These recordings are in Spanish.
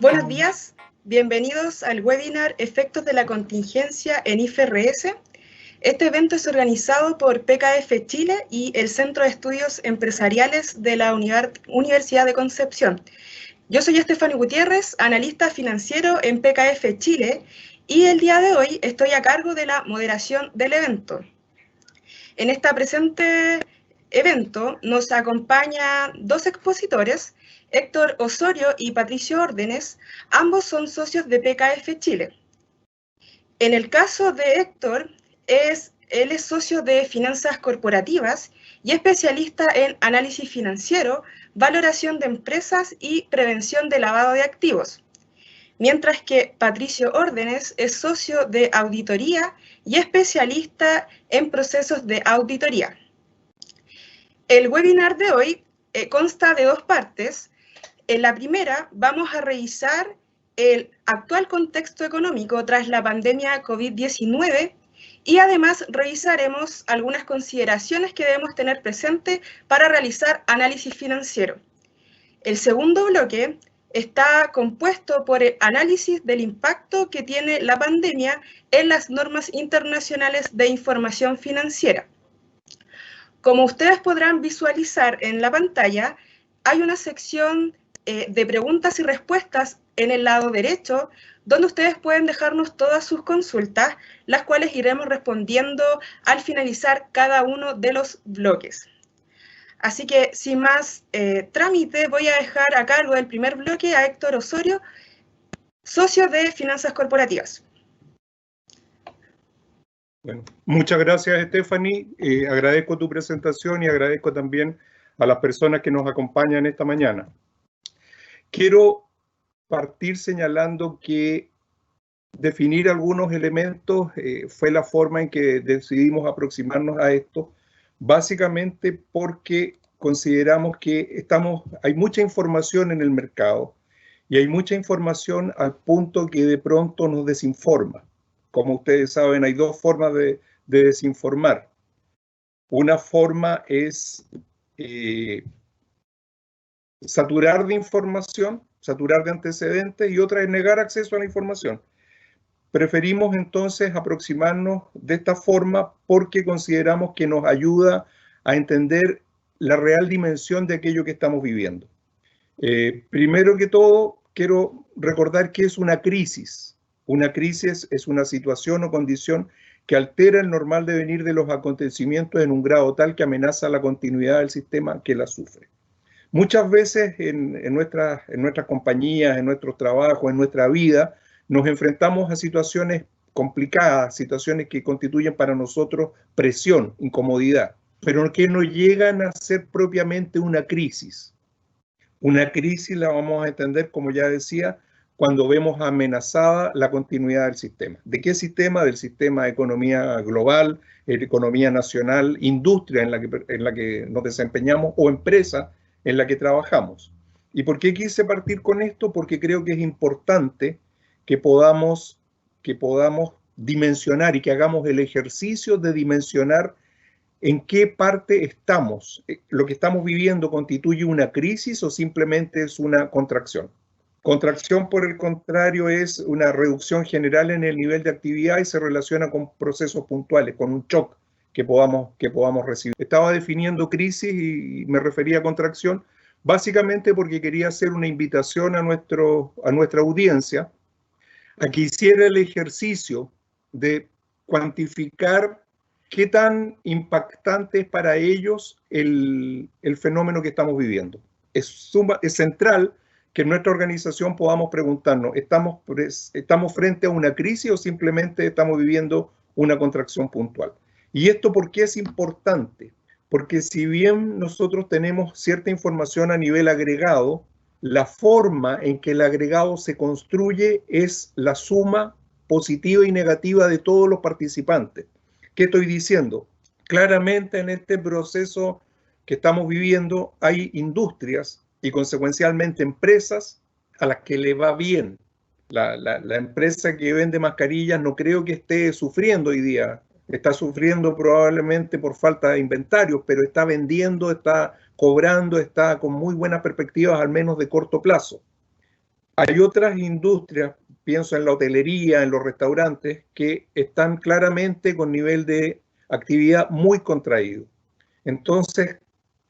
Buenos días, bienvenidos al webinar Efectos de la Contingencia en IFRS. Este evento es organizado por PKF Chile y el Centro de Estudios Empresariales de la Universidad de Concepción. Yo soy Estefany Gutiérrez, analista financiero en PKF Chile, y el día de hoy estoy a cargo de la moderación del evento. En este presente evento nos acompañan dos expositores, Héctor Osorio y Patricio Órdenes. Ambos son socios de PKF Chile. En el caso de Héctor, él es socio de finanzas corporativas y especialista en análisis financiero, valoración de empresas y prevención de lavado de activos. Mientras que Patricio Órdenes es socio de auditoría y especialista en procesos de auditoría. El webinar de hoy consta de dos partes. En la primera vamos a revisar el actual contexto económico tras la pandemia COVID-19 y además revisaremos algunas consideraciones que debemos tener presente para realizar análisis financiero. El segundo bloque está compuesto por el análisis del impacto que tiene la pandemia en las normas internacionales de información financiera. Como ustedes podrán visualizar en la pantalla, hay una sección de preguntas y respuestas en el lado derecho, donde ustedes pueden dejarnos todas sus consultas, las cuales iremos respondiendo al finalizar cada uno de los bloques. Así que, sin más trámite, voy a dejar a cargo del primer bloque a Héctor Osorio, socio de Finanzas Corporativas. Bueno, muchas gracias, Estefany. Agradezco tu presentación y agradezco también a las personas que nos acompañan esta mañana. Quiero partir señalando que definir algunos elementos fue la forma en que decidimos aproximarnos a esto, básicamente porque consideramos que hay mucha información en el mercado y hay mucha información al punto que de pronto nos desinforma. Como ustedes saben, hay dos formas de desinformar. Una forma es saturar de información, saturar de antecedentes, y otra es negar acceso a la información. Preferimos entonces aproximarnos de esta forma porque consideramos que nos ayuda a entender la real dimensión de aquello que estamos viviendo. Primero que todo, quiero recordar que es una crisis. Una crisis es una situación o condición que altera el normal devenir de los acontecimientos en un grado tal que amenaza la continuidad del sistema que la sufre. Muchas veces en nuestras compañías, en nuestros trabajos, en nuestra vida, nos enfrentamos a situaciones complicadas, situaciones que constituyen para nosotros presión, incomodidad, pero que no llegan a ser propiamente una crisis. Una crisis la vamos a entender, como ya decía, cuando vemos amenazada la continuidad del sistema. ¿De qué sistema? Del sistema de economía global, economía nacional, industria en la que nos desempeñamos o empresa en la que trabajamos. ¿Y por qué quise partir con esto? Porque creo que es importante que podamos dimensionar y que hagamos el ejercicio de dimensionar en qué parte estamos. ¿Lo que estamos viviendo constituye una crisis o simplemente es una contracción? Contracción, por el contrario, es una reducción general en el nivel de actividad y se relaciona con procesos puntuales, con un shock que podamos recibir. Estaba definiendo crisis y me refería a contracción, básicamente porque quería hacer una invitación a nuestra audiencia a que hiciera el ejercicio de cuantificar qué tan impactante es para ellos el fenómeno que estamos viviendo. Es central que en nuestra organización podamos preguntarnos, ¿estamos frente a una crisis o simplemente estamos viviendo una contracción puntual? ¿Y esto por qué es importante? Porque si bien nosotros tenemos cierta información a nivel agregado, la forma en que el agregado se construye es la suma positiva y negativa de todos los participantes. ¿Qué estoy diciendo? Claramente en este proceso que estamos viviendo hay industrias y consecuencialmente empresas a las que le va bien. La empresa que vende mascarillas no creo que esté sufriendo hoy día está sufriendo probablemente por falta de inventarios, pero está vendiendo, está cobrando, está con muy buenas perspectivas, al menos de corto plazo. Hay otras industrias, pienso en la hotelería, en los restaurantes, que están claramente con nivel de actividad muy contraído. Entonces,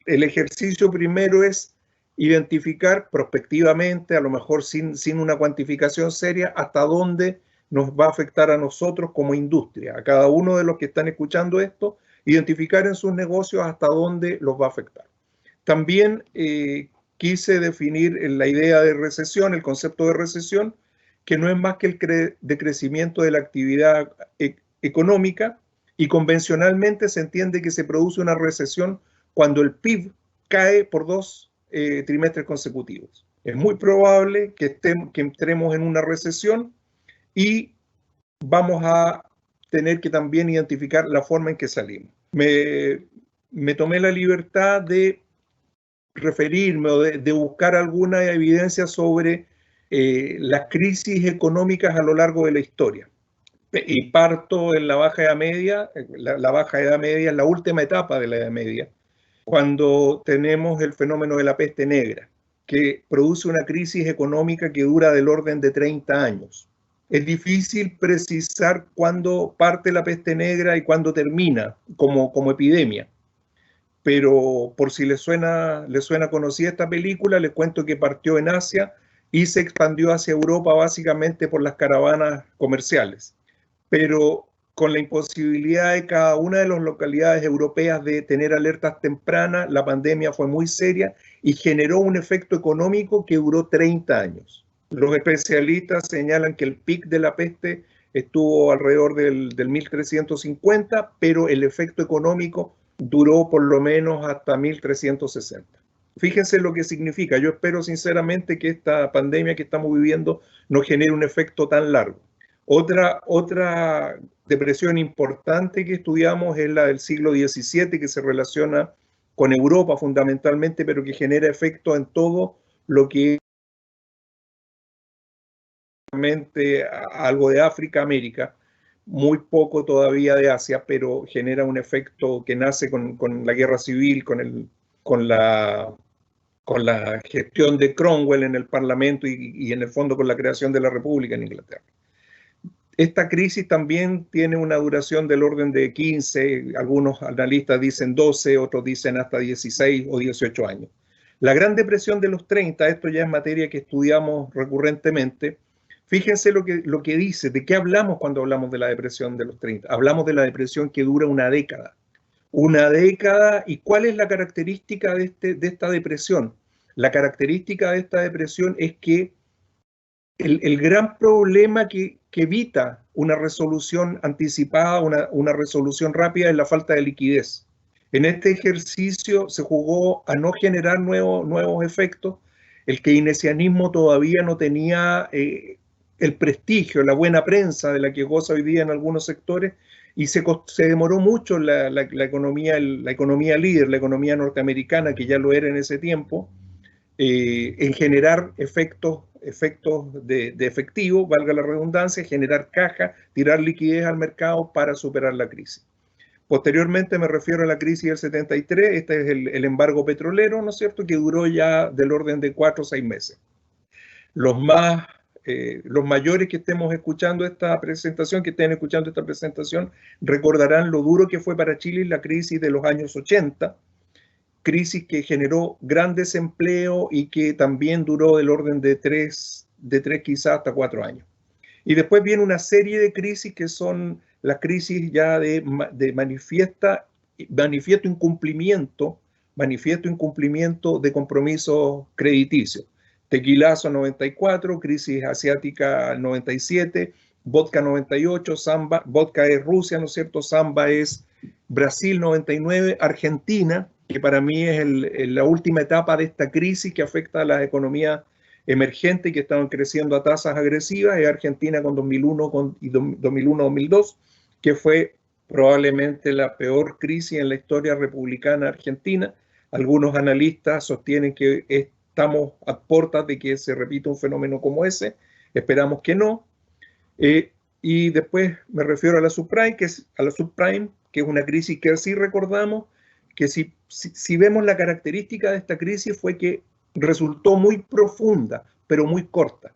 el ejercicio primero es identificar prospectivamente, a lo mejor sin una cuantificación seria, hasta dónde nos va a afectar a nosotros como industria, a cada uno de los que están escuchando esto, identificar en sus negocios hasta dónde los va a afectar. También quise definir la idea de recesión, el concepto de recesión, que no es más que el decrecimiento de la actividad económica, y convencionalmente se entiende que se produce una recesión cuando el PIB cae por 2 trimestres consecutivos. Es muy probable que entremos en una recesión y vamos a tener que también identificar la forma en que salimos. Me tomé la libertad de referirme o de buscar alguna evidencia sobre las crisis económicas a lo largo de la historia. Y parto en la Baja Edad Media. La Baja Edad Media es la última etapa de la Edad Media, cuando tenemos el fenómeno de la peste negra, que produce una crisis económica que dura del orden de 30 años. Es difícil precisar cuándo parte la peste negra y cuándo termina como epidemia. Pero por si les suena conocida esta película, les cuento que partió en Asia y se expandió hacia Europa básicamente por las caravanas comerciales. Pero con la imposibilidad de cada una de las localidades europeas de tener alertas tempranas, la pandemia fue muy seria y generó un efecto económico que duró 30 años. Los especialistas señalan que el pic de la peste estuvo alrededor del 1350, pero el efecto económico duró por lo menos hasta 1360. Fíjense lo que significa. Yo espero sinceramente que esta pandemia que estamos viviendo no genere un efecto tan largo. Otra depresión importante que estudiamos es la del siglo XVII, que se relaciona con Europa fundamentalmente, pero que genera efecto en todo lo que es algo de África, América, muy poco todavía de Asia, pero genera un efecto que nace con la guerra civil, con la gestión de Cromwell en el Parlamento y en el fondo con la creación de la República en Inglaterra. Esta crisis también tiene una duración del orden de 15, algunos analistas dicen 12, otros dicen hasta 16 o 18 años. La Gran Depresión de los 30, esto ya es materia que estudiamos recurrentemente. Fíjense lo que dice, de qué hablamos cuando hablamos de la depresión de los 30. Hablamos de la depresión que dura una década. Una década, ¿y cuál es la característica de esta depresión? La característica de esta depresión es que el gran problema que evita una resolución anticipada, una resolución rápida, es la falta de liquidez. En este ejercicio se jugó a no generar nuevos efectos. El keynesianismo todavía no tenía el prestigio, la buena prensa de la que goza hoy día en algunos sectores, y se demoró mucho la economía líder, la economía norteamericana, que ya lo era en ese tiempo, en generar efectos de efectivo, valga la redundancia, generar caja, tirar liquidez al mercado para superar la crisis. Posteriormente me refiero a la crisis del 73, este es el embargo petrolero, ¿no es cierto?, que duró ya del orden de 4 o 6 meses. Los mayores que estemos escuchando esta presentación, recordarán lo duro que fue para Chile la crisis de los años 80, crisis que generó gran desempleo y que también duró del orden de 3 quizás hasta 4 años. Y después viene una serie de crisis que son las crisis ya de manifiesto incumplimiento de compromisos crediticios. Tequilazo 94, crisis asiática 97, vodka 98, Samba, vodka es Rusia, ¿no es cierto? Samba es Brasil 99, Argentina, que para mí es la última etapa de esta crisis que afecta a las economías emergentes que estaban creciendo a tasas agresivas, es Argentina con 2001-2002, que fue probablemente la peor crisis en la historia republicana argentina. Algunos analistas sostienen que estamos a puertas de que se repita un fenómeno como ese, esperamos que no. Y Y después me refiero a la subprime, que es una crisis que sí recordamos, que si vemos la característica de esta crisis fue que resultó muy profunda, pero muy corta.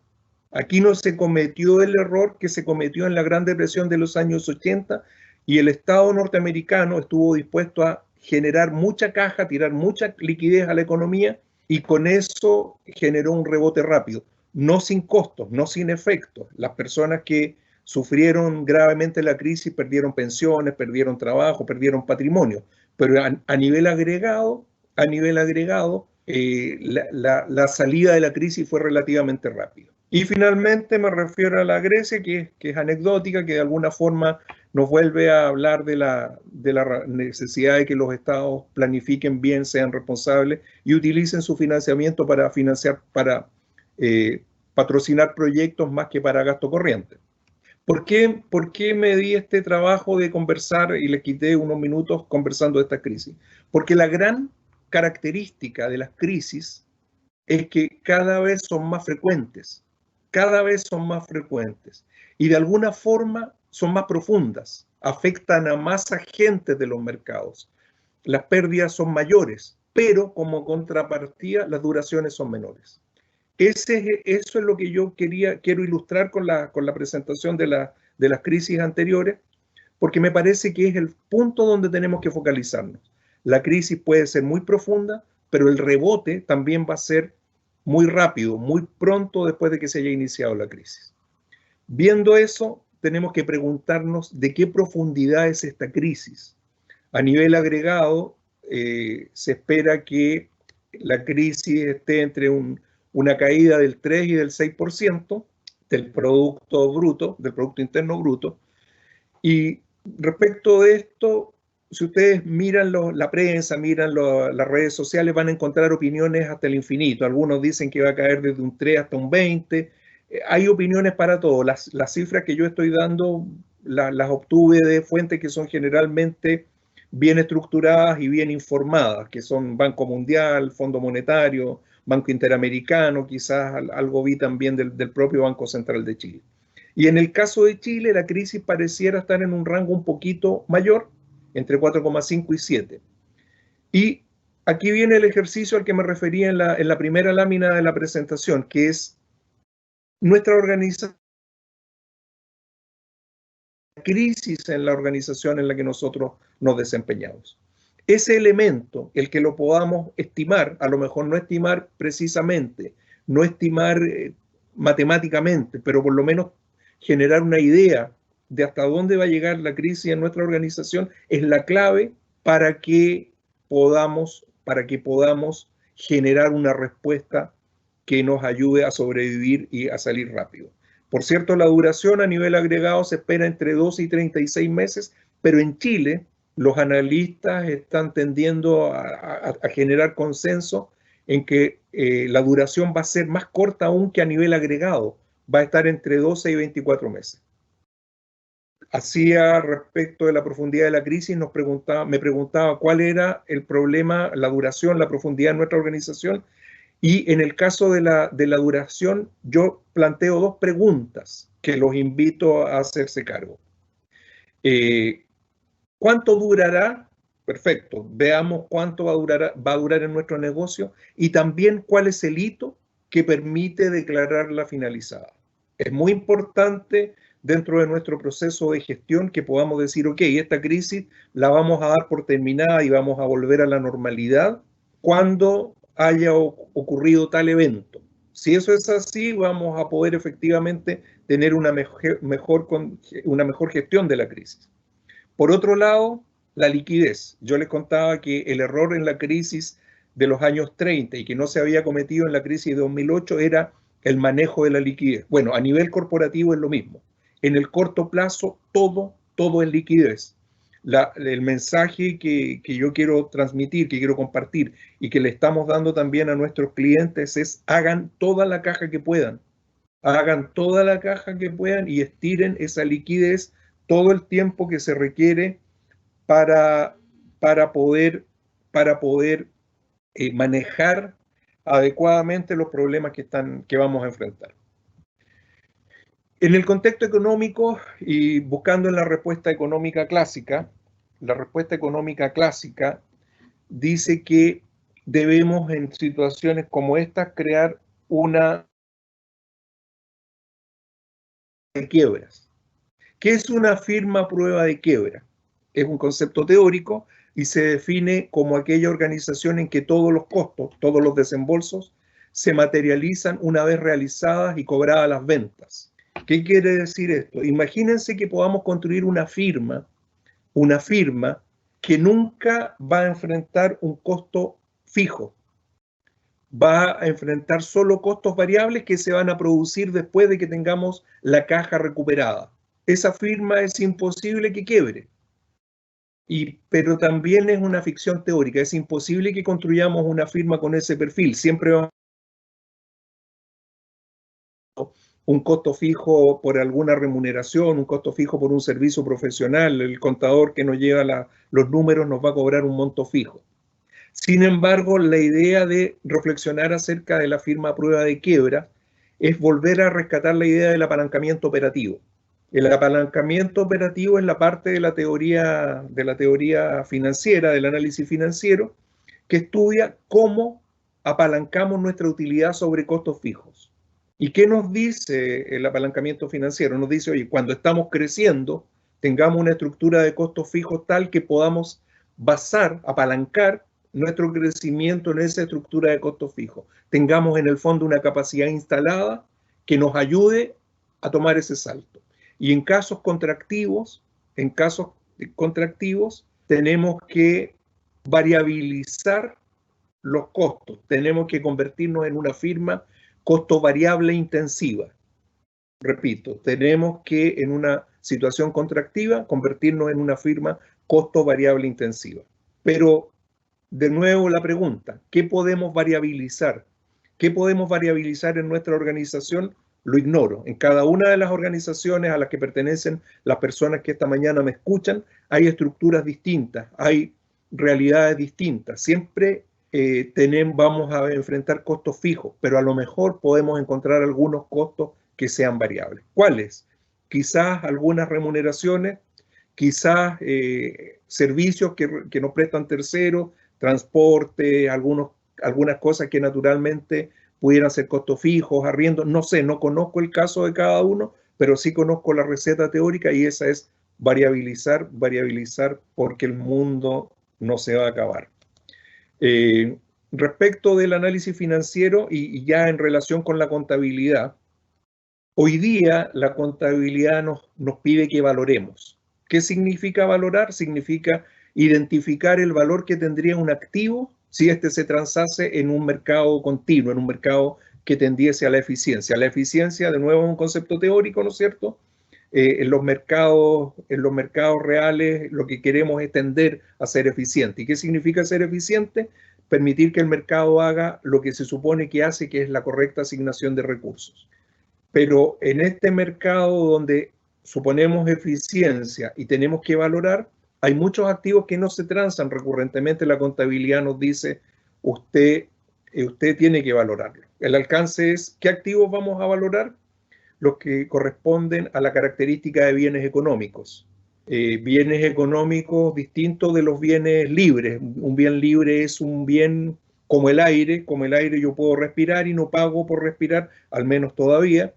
Aquí no se cometió el error que se cometió en la Gran Depresión de los años 80 y el Estado norteamericano estuvo dispuesto a generar mucha caja, tirar mucha liquidez a la economía y con eso generó un rebote rápido, no sin costos, no sin efectos. Las personas que sufrieron gravemente la crisis perdieron pensiones, perdieron trabajo, perdieron patrimonio, pero a nivel agregado, la salida de la crisis fue relativamente rápida. Y finalmente me refiero a la Grecia, que es anecdótica, que de alguna forma nos vuelve a hablar de la necesidad de que los estados planifiquen bien, sean responsables y utilicen su financiamiento para patrocinar proyectos más que para gasto corriente. ¿Por qué me di este trabajo de conversar y le quité unos minutos conversando de esta crisis? Porque la gran característica de las crisis es que cada vez son más frecuentes y de alguna forma son más profundas, afectan a más agentes de los mercados. Las pérdidas son mayores, pero como contrapartida las duraciones son menores. Eso es lo que yo quiero ilustrar con la presentación de las crisis anteriores, porque me parece que es el punto donde tenemos que focalizarnos. La crisis puede ser muy profunda, pero el rebote también va a ser muy rápido, muy pronto después de que se haya iniciado la crisis. Viendo eso, tenemos que preguntarnos de qué profundidad es esta crisis. A nivel agregado, se espera que la crisis esté entre una caída del 3 y del 6% del Producto Interno Bruto. Y respecto de esto, si ustedes miran la prensa, miran las redes sociales, van a encontrar opiniones hasta el infinito. Algunos dicen que va a caer desde un 3 hasta un 20. Hay opiniones para todo. Las cifras que yo estoy dando las obtuve de fuentes que son generalmente bien estructuradas y bien informadas, que son Banco Mundial, Fondo Monetario, Banco Interamericano, quizás algo vi también del propio Banco Central de Chile. Y en el caso de Chile, la crisis pareciera estar en un rango un poquito mayor, entre 4,5 y 7. Y aquí viene el ejercicio al que me refería en la primera lámina de la presentación, que es nuestra organización, crisis en la organización en la que nosotros nos desempeñamos. Ese elemento, el que lo podamos estimar, a lo mejor no estimar precisamente, no estimar matemáticamente, pero por lo menos generar una idea de hasta dónde va a llegar la crisis en nuestra organización, es la clave para que podamos generar una respuesta que nos ayude a sobrevivir y a salir rápido. Por cierto, la duración a nivel agregado se espera entre 12 y 36 meses, pero en Chile los analistas están tendiendo a generar consenso en que la duración va a ser más corta aún que a nivel agregado, va a estar entre 12 y 24 meses. Hacía respecto de la profundidad de la crisis, me preguntaba cuál era el problema, la duración, la profundidad de nuestra organización. Y en el caso de la duración, yo planteo dos preguntas que los invito a hacerse cargo. ¿Cuánto durará? Perfecto, veamos cuánto va a durar en nuestro negocio y también cuál es el hito que permite declararla finalizada. Es muy importante dentro de nuestro proceso de gestión que podamos decir, ok, esta crisis la vamos a dar por terminada y vamos a volver a la normalidad cuando haya ocurrido tal evento. Si eso es así, vamos a poder efectivamente tener una mejor gestión de la crisis. Por otro lado, la liquidez. Yo les contaba que el error en la crisis de los años 30 y que no se había cometido en la crisis de 2008 era el manejo de la liquidez. Bueno, a nivel corporativo es lo mismo. En el corto plazo, todo es liquidez. El mensaje que yo quiero transmitir, que quiero compartir y que le estamos dando también a nuestros clientes es hagan toda la caja que puedan. Hagan toda la caja que puedan y estiren esa liquidez todo el tiempo que se requiere para poder manejar adecuadamente los problemas que vamos a enfrentar. En el contexto económico y buscando en la respuesta económica clásica dice que debemos en situaciones como estas crear una de quiebras. ¿Qué es una firma prueba de quiebra? Es un concepto teórico y se define como aquella organización en que todos los costos, todos los desembolsos, se materializan una vez realizadas y cobradas las ventas. ¿Qué quiere decir esto? Imagínense que podamos construir una firma que nunca va a enfrentar un costo fijo, va a enfrentar solo costos variables que se van a producir después de que tengamos la caja recuperada. Esa firma es imposible que quiebre, pero también es una ficción teórica, es imposible que construyamos una firma con ese perfil, siempre va a un costo fijo por alguna remuneración, un costo fijo por un servicio profesional, el contador que nos lleva los números nos va a cobrar un monto fijo. Sin embargo, la idea de reflexionar acerca de la firma a prueba de quiebra es volver a rescatar la idea del apalancamiento operativo. El apalancamiento operativo es la parte de la teoría financiera, del análisis financiero, que estudia cómo apalancamos nuestra utilidad sobre costos fijos. ¿Y qué nos dice el apalancamiento financiero? Nos dice, oye, cuando estamos creciendo, tengamos una estructura de costos fijos tal que podamos apalancar nuestro crecimiento en esa estructura de costos fijos. Tengamos en el fondo una capacidad instalada que nos ayude a tomar ese salto. Y en casos contractivos, tenemos que variabilizar los costos. Tenemos que convertirnos en una firma costo variable intensiva. Repito, tenemos que en una situación contractiva convertirnos en una firma costo variable intensiva. Pero de nuevo la pregunta, ¿qué podemos variabilizar? ¿Qué podemos variabilizar en nuestra organización? Lo ignoro. En cada una de las organizaciones a las que pertenecen las personas que esta mañana me escuchan, hay estructuras distintas, hay realidades distintas. Siempre vamos a enfrentar costos fijos, pero a lo mejor podemos encontrar algunos costos que sean variables. ¿Cuáles? Quizás algunas remuneraciones, quizás servicios que nos prestan terceros, transporte, algunas cosas que naturalmente pudieran ser costos fijos, arriendo, no sé, no conozco el caso de cada uno, pero sí conozco la receta teórica y esa es variabilizar porque el mundo no se va a acabar. Respecto del análisis financiero y ya en relación con la contabilidad, hoy día la contabilidad nos pide que valoremos. ¿Qué significa valorar? Significa identificar el valor que tendría un activo si éste se transase en un mercado continuo, en un mercado que tendiese a la eficiencia. La eficiencia, de nuevo, es un concepto teórico, ¿no es cierto? En los mercados reales lo que queremos es tender a ser eficiente. ¿Y qué significa ser eficiente? Permitir que el mercado haga lo que se supone que hace, que es la correcta asignación de recursos. Pero en este mercado donde suponemos eficiencia y tenemos que valorar, hay muchos activos que no se transan. Recurrentemente la contabilidad nos dice, usted tiene que valorarlo. El alcance es, ¿qué activos vamos a valorar? Los que corresponden a la característica de bienes económicos. Bienes económicos distintos de los bienes libres. Un bien libre es un bien como el aire yo puedo respirar y no pago por respirar, al menos todavía.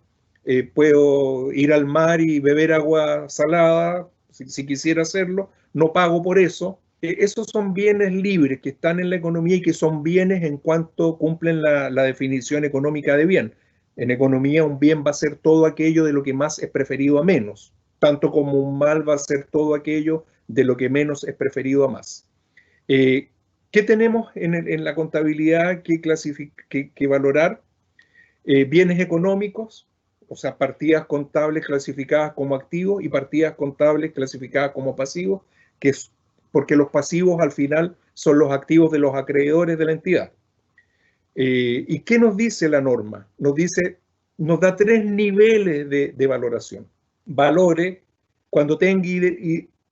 Puedo ir al mar y beber agua salada, si quisiera hacerlo, no pago por eso. Esos son bienes libres que están en la economía y que son bienes en cuanto cumplen la definición económica de bien. En economía un bien va a ser todo aquello de lo que más es preferido a menos, tanto como un mal va a ser todo aquello de lo que menos es preferido a más. ¿Qué tenemos en la contabilidad que valorar? Bienes económicos, o sea, partidas contables clasificadas como activos y partidas contables clasificadas como pasivos, porque los pasivos al final son los activos de los acreedores de la entidad. ¿Y qué nos dice la norma? Nos da 3 niveles de valoración. Valore, cuando tenga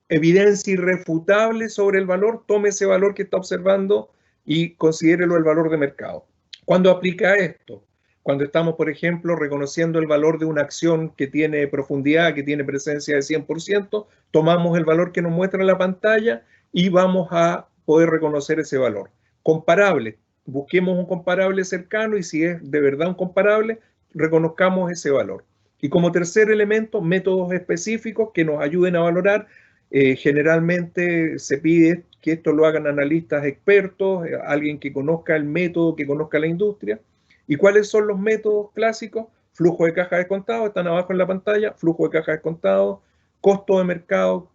evidencia irrefutable sobre el valor, tome ese valor que está observando y considérelo el valor de mercado. ¿Cuándo aplica esto? Cuando estamos, por ejemplo, reconociendo el valor de una acción que tiene profundidad, que tiene presencia de 100%, tomamos el valor que nos muestra la pantalla y vamos a poder reconocer ese valor. Comparable, busquemos un comparable cercano y si es de verdad un comparable, reconozcamos ese valor. Y como tercer elemento, métodos específicos que nos ayuden a valorar. Generalmente se pide que esto lo hagan analistas expertos, alguien que conozca el método, que conozca la industria. ¿Y cuáles son los métodos clásicos? Flujo de caja descontado, están abajo en la pantalla, flujo de caja descontado, costo de mercado,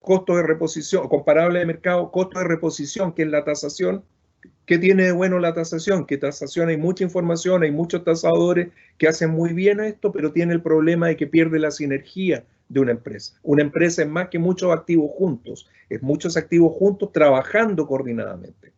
costo de reposición, comparable de mercado, costo de reposición, que es la tasación. ¿Qué tiene de bueno la tasación? Que tasación hay mucha información, hay muchos tasadores que hacen muy bien esto, pero tiene el problema de que pierde la sinergia de una empresa. Una empresa es más que muchos activos juntos, es muchos activos juntos trabajando coordinadamente.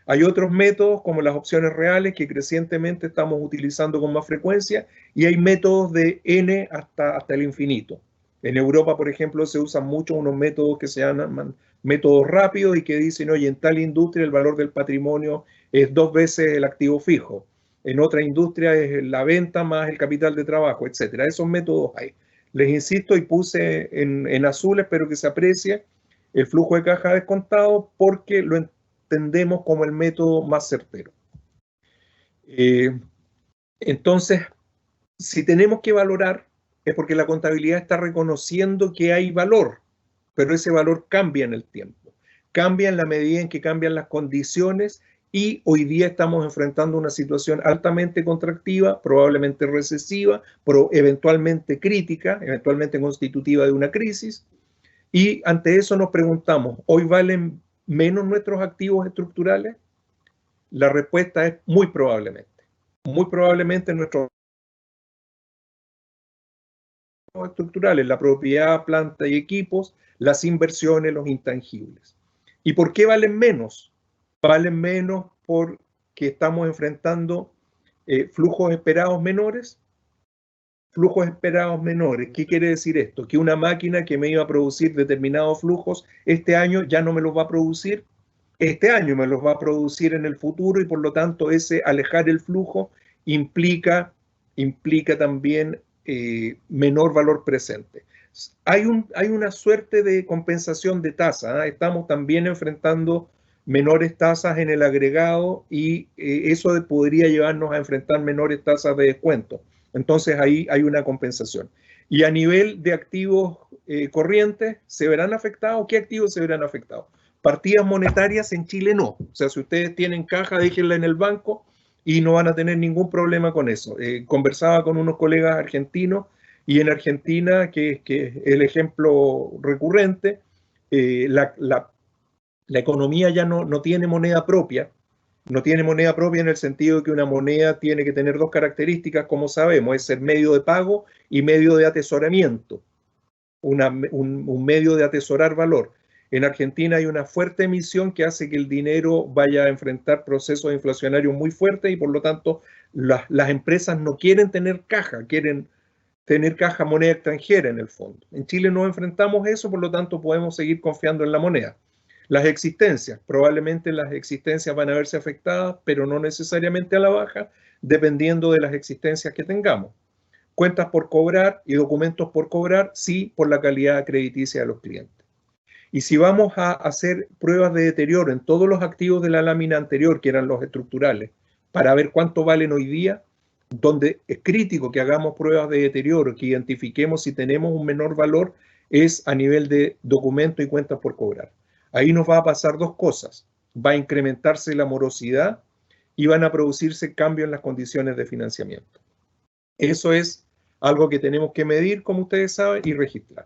Hay otros métodos como las opciones reales que crecientemente estamos utilizando con más frecuencia y hay métodos de N hasta el infinito. En Europa, por ejemplo, se usan mucho unos métodos que se llaman métodos rápidos y que dicen, oye, en tal industria el valor del patrimonio es 2 veces el activo fijo. En otra industria es la venta más el capital de trabajo, etc. Esos métodos hay. Les insisto y puse en azul, espero que se aprecie, el flujo de caja descontado porque lo entendemos como el método más certero. Entonces, si tenemos que valorar, es porque la contabilidad está reconociendo que hay valor, pero ese valor cambia en el tiempo. Cambia en la medida en que cambian las condiciones y hoy día estamos enfrentando una situación altamente contractiva, probablemente recesiva, pero eventualmente crítica, eventualmente constitutiva de una crisis. Y ante eso nos preguntamos, ¿hoy valen menos nuestros activos estructurales? La respuesta es muy probablemente. Muy probablemente nuestros estructurales, la propiedad, planta y equipos, las inversiones, los intangibles. ¿Y por qué valen menos? Valen menos porque estamos enfrentando flujos esperados menores. Flujos esperados menores. ¿Qué quiere decir esto? Que una máquina que me iba a producir determinados flujos este año ya no me los va a producir. Este año me los va a producir en el futuro y por lo tanto ese alejar el flujo implica también menor valor presente. Hay una suerte de compensación de tasa, ¿eh? Estamos también enfrentando menores tasas en el agregado y eso podría llevarnos a enfrentar menores tasas de descuento. Entonces ahí hay una compensación. Y a nivel de activos corrientes, ¿se verán afectados? ¿Qué activos se verán afectados? Partidas monetarias en Chile no. O sea, si ustedes tienen caja, déjenla en el banco y no van a tener ningún problema con eso. Conversaba con unos colegas argentinos y en Argentina, que es el ejemplo recurrente, la economía ya no tiene moneda propia. No tiene moneda propia en el sentido de que una moneda tiene que tener 2 características, como sabemos, es ser medio de pago y medio de atesoramiento, un medio de atesorar valor. En Argentina hay una fuerte emisión que hace que el dinero vaya a enfrentar procesos inflacionarios muy fuertes y por lo tanto las empresas no quieren tener caja, quieren tener caja moneda extranjera en el fondo. En Chile no enfrentamos eso, por lo tanto podemos seguir confiando en la moneda. Las existencias, probablemente las existencias van a verse afectadas, pero no necesariamente a la baja, dependiendo de las existencias que tengamos. Cuentas por cobrar y documentos por cobrar, sí, por la calidad crediticia de los clientes. Y si vamos a hacer pruebas de deterioro en todos los activos de la lámina anterior, que eran los estructurales, para ver cuánto valen hoy día, donde es crítico que hagamos pruebas de deterioro, que identifiquemos si tenemos un menor valor, es a nivel de documento y cuentas por cobrar. Ahí nos va a pasar 2 cosas. Va a incrementarse la morosidad y van a producirse cambios en las condiciones de financiamiento. Eso es algo que tenemos que medir, como ustedes saben, y registrar.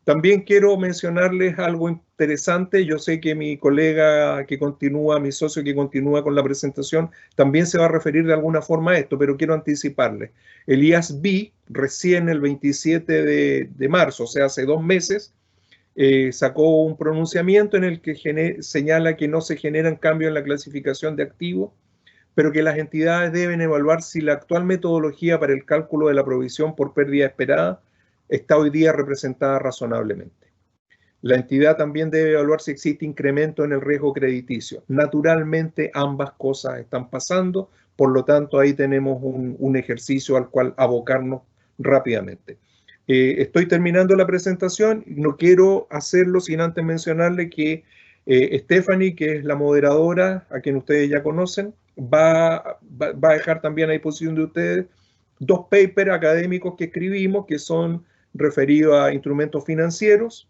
También quiero mencionarles algo interesante. Yo sé que mi colega que continúa, mi socio que continúa con la presentación, también se va a referir de alguna forma a esto, pero quiero anticiparles. El IASB, recién el 27 de marzo, o sea, hace 2 meses, sacó un pronunciamiento en el que señala que no se generan cambios en la clasificación de activos, pero que las entidades deben evaluar si la actual metodología para el cálculo de la provisión por pérdida esperada está hoy día representada razonablemente. La entidad también debe evaluar si existe incremento en el riesgo crediticio. Naturalmente, ambas cosas están pasando Por lo tanto, ahí tenemos un ejercicio al cual abocarnos rápidamente. Estoy terminando la presentación. No quiero hacerlo sin antes mencionarle que Stephanie, que es la moderadora, a quien ustedes ya conocen, va a dejar también a disposición de ustedes 2 papers académicos que escribimos, que son referidos a instrumentos financieros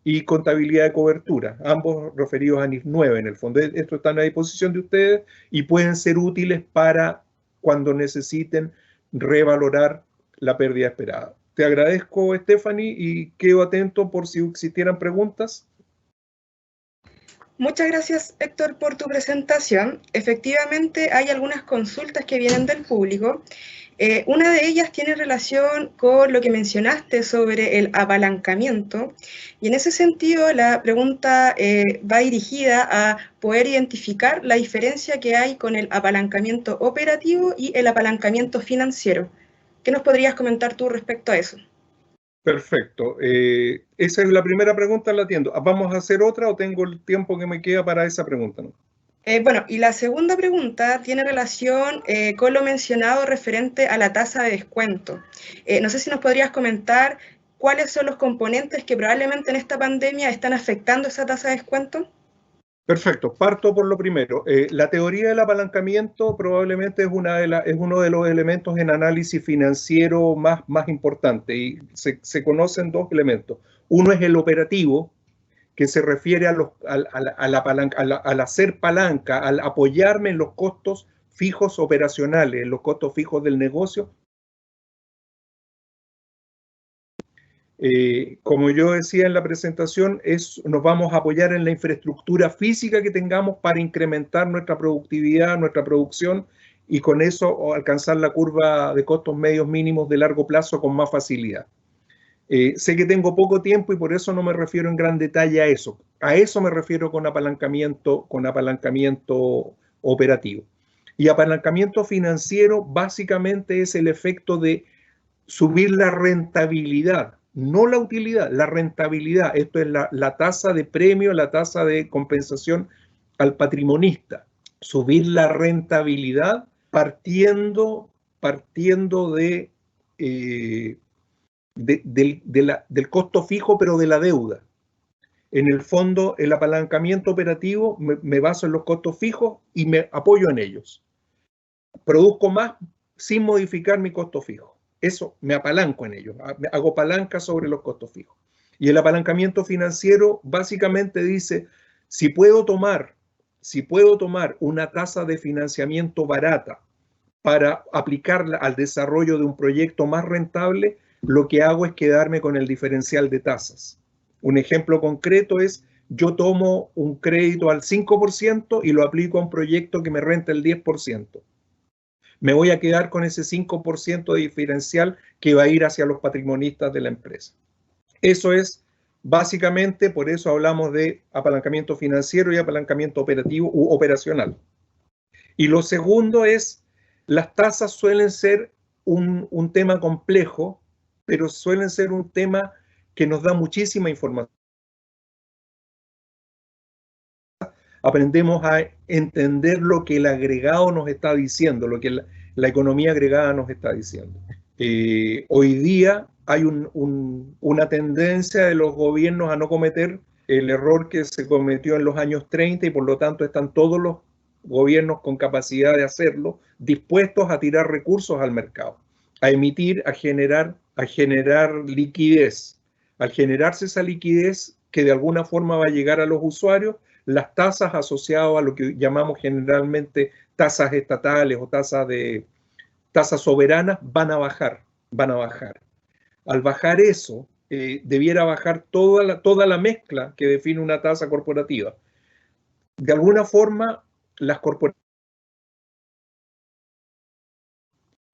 y contabilidad de cobertura, ambos referidos a NIF 9 en el fondo. Estos están a disposición de ustedes y pueden ser útiles para cuando necesiten revalorar la pérdida esperada. Te agradezco, Stephanie, y quedo atento por si existieran preguntas. Muchas gracias, Héctor, por tu presentación. Efectivamente, hay algunas consultas que vienen del público. Una de ellas tiene relación con lo que mencionaste sobre el apalancamiento, y en ese sentido la pregunta va dirigida a poder identificar la diferencia que hay con el apalancamiento operativo y el apalancamiento financiero. ¿Qué nos podrías comentar tú respecto a eso? Perfecto. Esa es la primera pregunta, la atiendo. ¿Vamos a hacer otra o tengo el tiempo que me queda para esa pregunta, ¿no? Bueno, y la segunda pregunta tiene relación con lo mencionado referente a la tasa de descuento. No sé si nos podrías comentar cuáles son los componentes que probablemente en esta pandemia están afectando esa tasa de descuento. Perfecto, parto por lo primero. La teoría del apalancamiento probablemente es uno de los elementos en análisis financiero más importante, y se conocen 2 elementos. Uno es el operativo, que se refiere al hacer palanca, al apoyarme en los costos fijos operacionales, en los costos fijos del negocio. Como yo decía en la presentación, nos vamos a apoyar en la infraestructura física que tengamos para incrementar nuestra productividad, nuestra producción, y con eso alcanzar la curva de costos medios mínimos de largo plazo con más facilidad. Sé que tengo poco tiempo y por eso no me refiero en gran detalle a eso. A eso me refiero con apalancamiento operativo. Y apalancamiento financiero básicamente es el efecto de subir la rentabilidad, no la utilidad, la rentabilidad. Esto es la tasa de premio, la tasa de compensación al patrimonista. Subir la rentabilidad partiendo del costo fijo, pero de la deuda. En el fondo, el apalancamiento operativo me baso en los costos fijos y me apoyo en ellos. Produzco más sin modificar mi costo fijo. Eso, me apalanco en ellos, hago palanca sobre los costos fijos. Y el apalancamiento financiero básicamente dice, si puedo tomar una tasa de financiamiento barata para aplicarla al desarrollo de un proyecto más rentable, lo que hago es quedarme con el diferencial de tasas. Un ejemplo concreto es, yo tomo un crédito al 5% y lo aplico a un proyecto que me renta el 10%. Me voy a quedar con ese 5% de diferencial que va a ir hacia los patrimonistas de la empresa. Eso es básicamente, por eso hablamos de apalancamiento financiero y apalancamiento operativo u operacional. Y lo segundo es, las tasas suelen ser un tema complejo, pero suelen ser un tema que nos da muchísima información. Aprendemos a entender lo que el agregado nos está diciendo, lo que la economía agregada nos está diciendo. Hoy día hay una tendencia de los gobiernos a no cometer el error que se cometió en los años 30, y por lo tanto están todos los gobiernos con capacidad de hacerlo, dispuestos a tirar recursos al mercado, a emitir, a generar liquidez. Al generarse esa liquidez que de alguna forma va a llegar a los usuarios, las tasas asociadas a lo que llamamos generalmente tasas estatales o tasas soberanas van a bajar. Al bajar eso, debiera bajar toda la mezcla que define una tasa corporativa. De alguna forma, las corporaciones,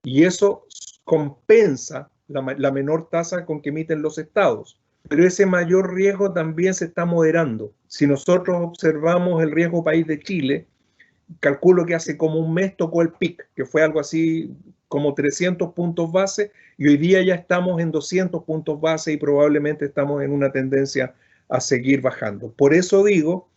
y eso compensa la menor tasa con que emiten los estados. Pero ese mayor riesgo también se está moderando. Si nosotros observamos el riesgo país de Chile, calculo que hace como un mes tocó el pic, que fue algo así como 300 puntos base, y hoy día ya estamos en 200 puntos base y probablemente estamos en una tendencia a seguir bajando. Por eso digo,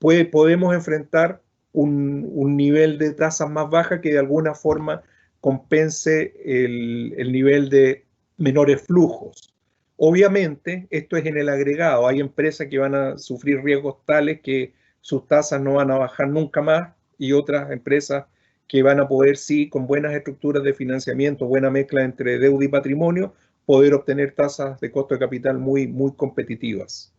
podemos enfrentar un nivel de tasas más baja que de alguna forma compense el nivel de menores flujos. Obviamente, esto es en el agregado. Hay empresas que van a sufrir riesgos tales que sus tasas no van a bajar nunca más y otras empresas que van a poder, sí, con buenas estructuras de financiamiento, buena mezcla entre deuda y patrimonio, poder obtener tasas de costo de capital muy, muy competitivas.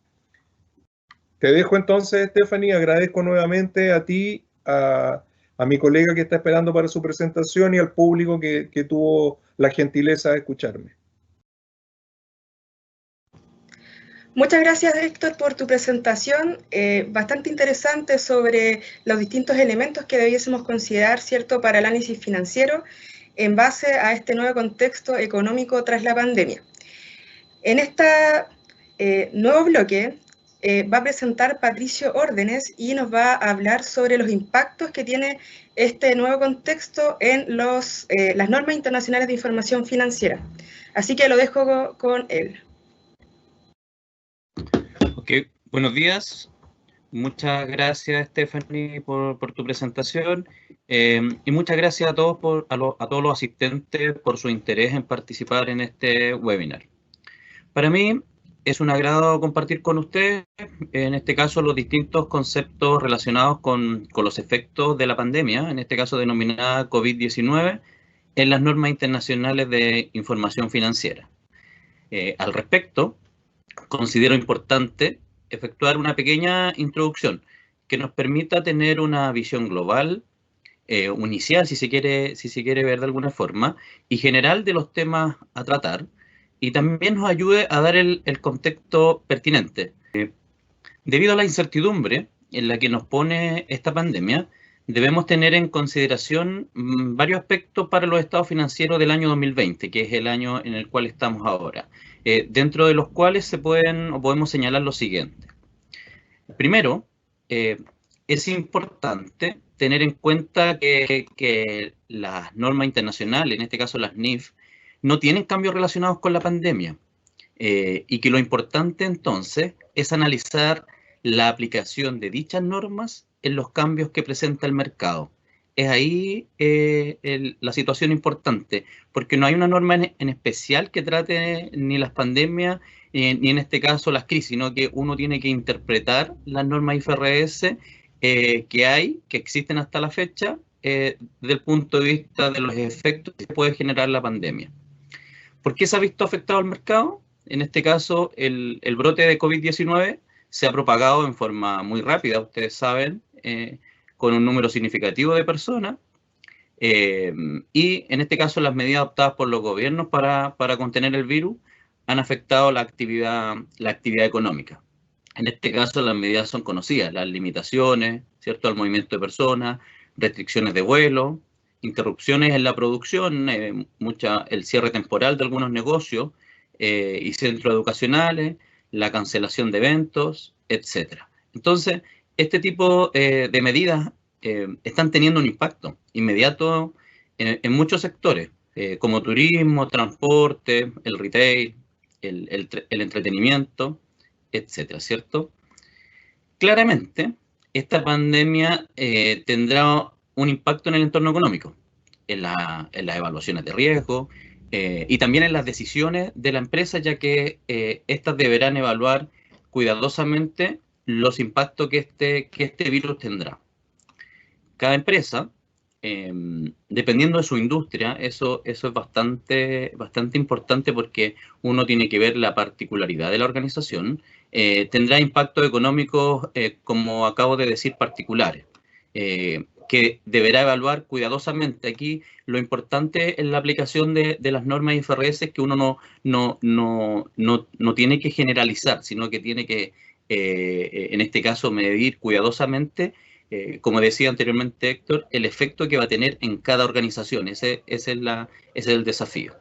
Te dejo entonces, Stephanie, agradezco nuevamente a ti, a mi colega que está esperando para su presentación y al público que tuvo la gentileza de escucharme. Muchas gracias, Héctor, por tu presentación, bastante interesante sobre los distintos elementos que debiésemos considerar, ¿cierto?, para el análisis financiero en base a este nuevo contexto económico tras la pandemia. En este nuevo bloque va a presentar Patricio Órdenes y nos va a hablar sobre los impactos que tiene este nuevo contexto en las normas internacionales de información financiera. Así que lo dejo con él. Ok, buenos días. Muchas gracias, Stephanie, por tu presentación. Y muchas gracias a todos, a todos los asistentes por su interés en participar en este webinar. Para mí es un agrado compartir con ustedes, en este caso, los distintos conceptos relacionados con los efectos de la pandemia, en este caso denominada COVID-19, en las normas internacionales de información financiera. Al respecto, considero importante efectuar una pequeña introducción que nos permita tener una visión global, inicial, si se quiere ver de alguna forma, y general de los temas a tratar, y también nos ayude a dar el contexto pertinente. Debido a la incertidumbre en la que nos pone esta pandemia, debemos tener en consideración varios aspectos para los estados financieros del año 2020, que es el año en el cual estamos ahora, dentro de los cuales podemos señalar lo siguiente. Primero, es importante tener en cuenta que las normas internacionales, en este caso las NIF, no tienen cambios relacionados con la pandemia, y que lo importante entonces es analizar la aplicación de dichas normas en los cambios que presenta el mercado. Es ahí la situación importante, porque no hay una norma en especial que trate ni las pandemias, ni en este caso las crisis, sino que uno tiene que interpretar las normas IFRS que existen hasta la fecha, desde el punto de vista de los efectos que puede generar la pandemia. ¿Por qué se ha visto afectado el mercado? En este caso, el brote de COVID-19 se ha propagado en forma muy rápida, ustedes saben, con un número significativo de personas, y en este caso las medidas adoptadas por los gobiernos para contener el virus han afectado la actividad económica. En este caso las medidas son conocidas, las limitaciones, ¿cierto?, al movimiento de personas, restricciones de vuelo, interrupciones en la producción, el cierre temporal de algunos negocios y centros educacionales, la cancelación de eventos, etc. Entonces, este tipo de medidas están teniendo un impacto inmediato en muchos sectores, como turismo, transporte, el retail, el entretenimiento, etcétera, ¿cierto? Claramente, esta pandemia tendrá un impacto en el entorno económico, en las evaluaciones de riesgo y también en las decisiones de la empresa, ya que estas deberán evaluar cuidadosamente los impactos que este virus tendrá. Cada empresa, dependiendo de su industria, eso es bastante importante, porque uno tiene que ver la particularidad de la organización, tendrá impactos económicos, como acabo de decir, particulares, que deberá evaluar cuidadosamente. Aquí lo importante en la aplicación de las normas IFRS es que uno no tiene que generalizar, sino que tiene que, en este caso, medir cuidadosamente, como decía anteriormente Héctor, el efecto que va a tener en cada organización. Ese es el desafío.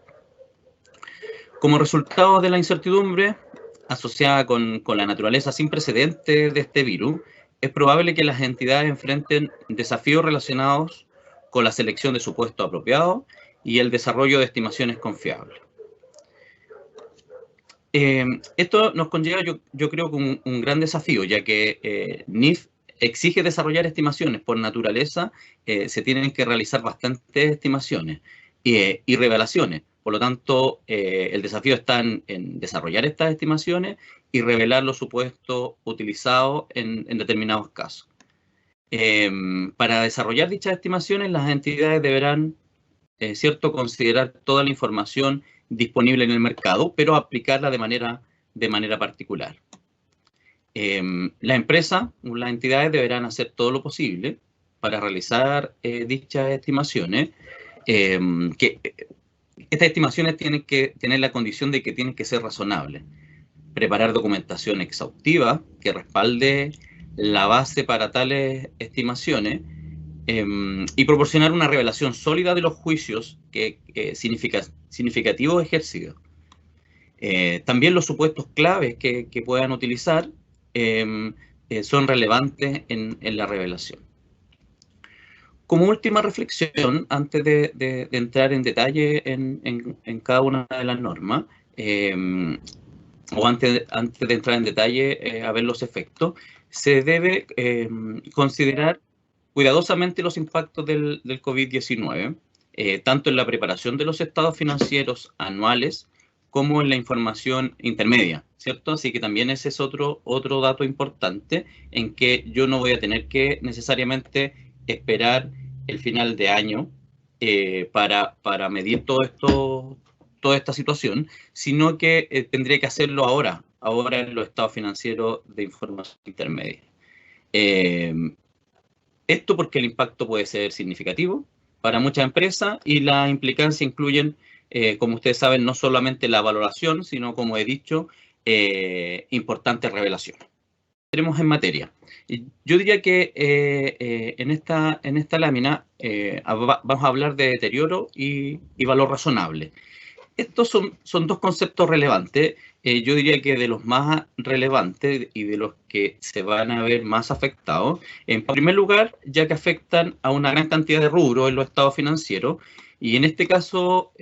Como resultado de la incertidumbre asociada con la naturaleza sin precedentes de este virus, es probable que las entidades enfrenten desafíos relacionados con la selección de supuestos apropiados y el desarrollo de estimaciones confiables. Esto nos conlleva, yo creo, que un gran desafío, ya que NIF exige desarrollar estimaciones. Por naturaleza, se tienen que realizar bastantes estimaciones y revelaciones. Por lo tanto, el desafío está en desarrollar estas estimaciones y revelar los supuestos utilizados en determinados casos. Para desarrollar dichas estimaciones, las entidades deberán, considerar toda la información disponible en el mercado, pero aplicarla de manera particular. La empresa, las entidades deberán hacer todo lo posible para realizar dichas estimaciones, estas estimaciones tienen que tener la condición de que tienen que ser razonables. Preparar documentación exhaustiva que respalde la base para tales estimaciones y proporcionar una revelación sólida de los juicios significativos ejercidos. También los supuestos claves que puedan utilizar son relevantes en la revelación. Como última reflexión, antes de entrar en detalle en cada una de las normas, o antes de entrar en detalle a ver los efectos, se debe considerar cuidadosamente los impactos del COVID-19, tanto en la preparación de los estados financieros anuales como en la información intermedia, ¿cierto? Así que también ese es otro dato importante en que yo no voy a tener que necesariamente esperar el final de año para medir toda esta situación, sino que tendría que hacerlo ahora en los estados financieros de información intermedia. Esto porque el impacto puede ser significativo para muchas empresas y las implicancias incluyen, como ustedes saben, no solamente la valoración, sino, como he dicho, importantes revelaciones. Entremos en materia. Yo diría que en esta lámina vamos a hablar de deterioro y valor razonable. Estos son dos conceptos relevantes. Yo diría que de los más relevantes y de los que se van a ver más afectados. En primer lugar, ya que afectan a una gran cantidad de rubros en los estados financieros, y en este caso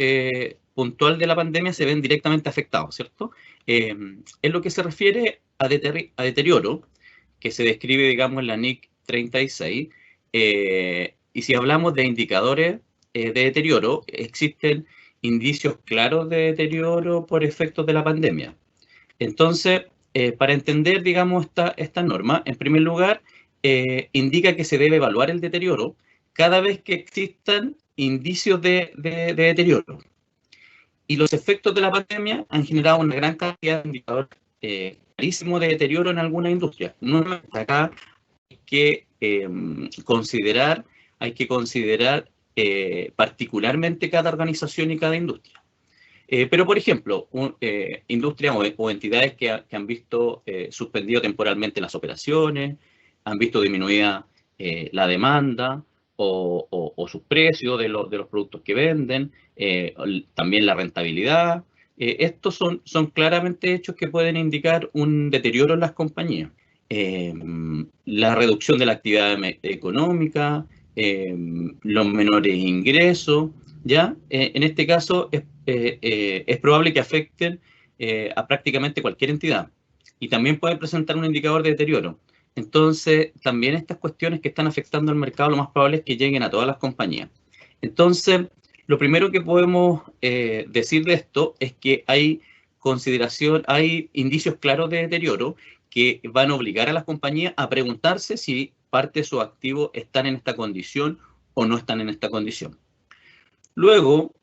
puntual de la pandemia se ven directamente afectados, ¿cierto? En lo que se refiere a deterioro, que se describe, digamos, en la NIC 36, y si hablamos de indicadores de deterioro, existen indicios claros de deterioro por efectos de la pandemia. Entonces, para entender, digamos, esta norma, en primer lugar, indica que se debe evaluar el deterioro cada vez que existan indicios de deterioro. Y los efectos de la pandemia han generado una gran cantidad de indicadores clarísimos de deterioro en alguna industria. Nuevamente, acá hay que considerar particularmente cada organización y cada industria. Pero, por ejemplo, industrias o entidades que han visto suspendido temporalmente las operaciones, han visto disminuida la demanda o sus precios de los productos que venden, también la rentabilidad. Estos son claramente hechos que pueden indicar un deterioro en las compañías. La reducción de la actividad económica, los menores ingresos, ¿ya? En este caso es probable que afecten a prácticamente cualquier entidad y también puede presentar un indicador de deterioro. Entonces, también estas cuestiones que están afectando al mercado, lo más probable es que lleguen a todas las compañías. Entonces, lo primero que podemos decir de esto es que hay indicios claros de deterioro que van a obligar a las compañías a preguntarse si parte de sus activos están en esta condición o no están en esta condición. Luego,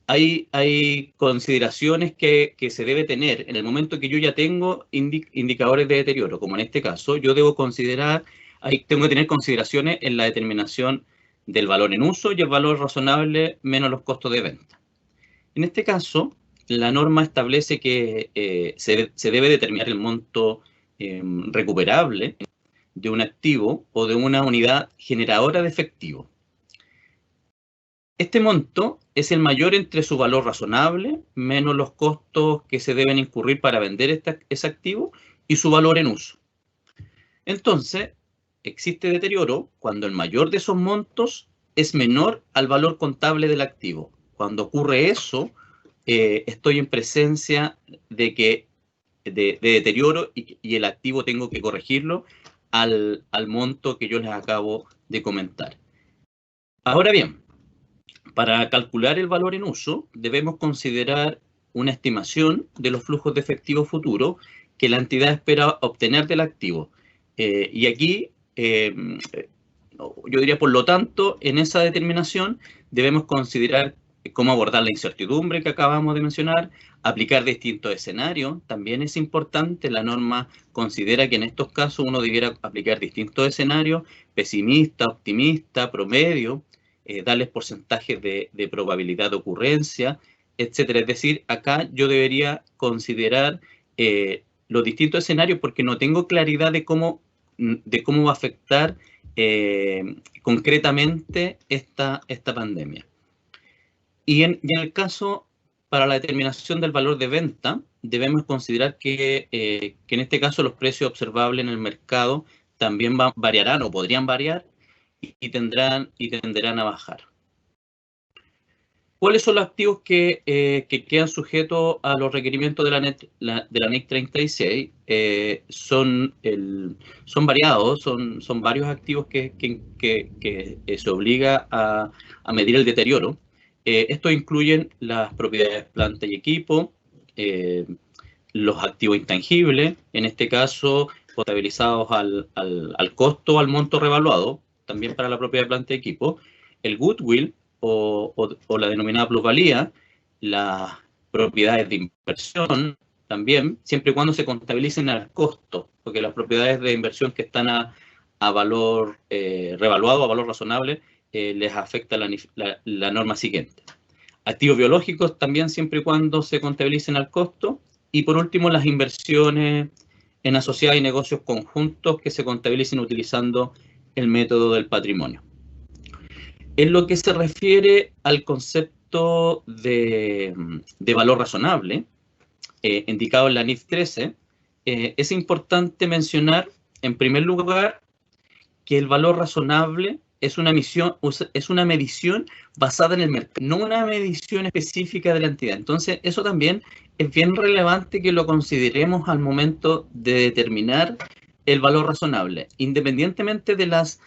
hay consideraciones que se debe tener en el momento que yo ya tengo indicadores de deterioro, como en este caso, yo tengo que tener consideraciones en la determinación del valor en uso y el valor razonable menos los costos de venta. En este caso, la norma establece que se debe determinar el monto recuperable de un activo o de una unidad generadora de efectivo. Este monto es el mayor entre su valor razonable menos los costos que se deben incurrir para vender ese activo y su valor en uso. Entonces, existe deterioro cuando el mayor de esos montos es menor al valor contable del activo. Cuando ocurre eso, estoy en presencia de deterioro y el activo tengo que corregirlo al monto que yo les acabo de comentar. Ahora bien, para calcular el valor en uso, debemos considerar una estimación de los flujos de efectivo futuro que la entidad espera obtener del activo. Y aquí, yo diría, por lo tanto, en esa determinación debemos considerar cómo abordar la incertidumbre que acabamos de mencionar, aplicar distintos escenarios. También es importante, la norma considera que en estos casos uno debiera aplicar distintos escenarios, pesimista, optimista, promedio, darles porcentajes de probabilidad de ocurrencia, etcétera. Es decir, acá yo debería considerar los distintos escenarios porque no tengo claridad de cómo va a afectar concretamente esta pandemia. Y en el caso, para la determinación del valor de venta, debemos considerar que en este caso los precios observables en el mercado también variarán o podrían variar y tenderán a bajar. ¿Cuáles son los activos que quedan sujetos a los requerimientos de la NIC 36? Son variados, son varios activos que se obliga a medir el deterioro. Estos incluyen las propiedades, planta y equipo, los activos intangibles, en este caso contabilizados al costo o al monto revaluado, también para la propiedad, planta y equipo, el goodwill o la denominada plusvalía, las propiedades de inversión también, siempre y cuando se contabilicen al costo, porque las propiedades de inversión que están a valor revaluado, a valor razonable, les afecta la norma siguiente. Activos biológicos también siempre y cuando se contabilicen al costo. Y por último, las inversiones en asociadas y negocios conjuntos que se contabilicen utilizando el método del patrimonio. En lo que se refiere al concepto de valor razonable, indicado en la NIF 13, es importante mencionar, en primer lugar, que el valor razonable es una medición basada en el mercado, no una medición específica de la entidad. Entonces, eso también es bien relevante que lo consideremos al momento de determinar el valor razonable. Independientemente de las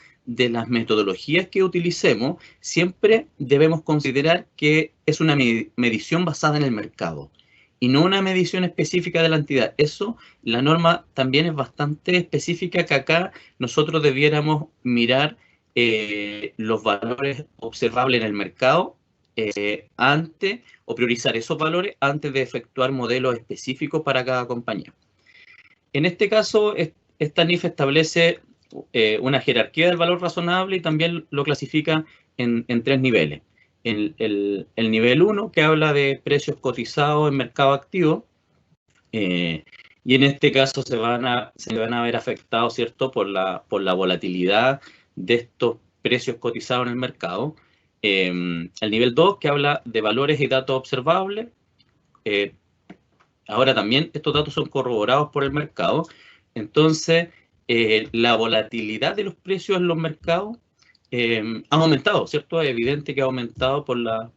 metodologías que utilicemos, siempre debemos considerar que es una medición basada en el mercado y no una medición específica de la entidad. Eso, la norma también es bastante específica, que acá nosotros debiéramos mirar los valores observables en el mercado o priorizar esos valores antes de efectuar modelos específicos para cada compañía. En este caso, esta NIF establece una jerarquía del valor razonable y también lo clasifica en 3 niveles. El nivel 1, que habla de precios cotizados en mercado activo, y en este caso se van a ver afectados, ¿cierto?, por la volatilidad de estos precios cotizados en el mercado. El nivel 2, que habla de valores y datos observables. Ahora también estos datos son corroborados por el mercado. Entonces, la volatilidad de los precios en los mercados ha aumentado, ¿cierto? Es evidente que ha aumentado por la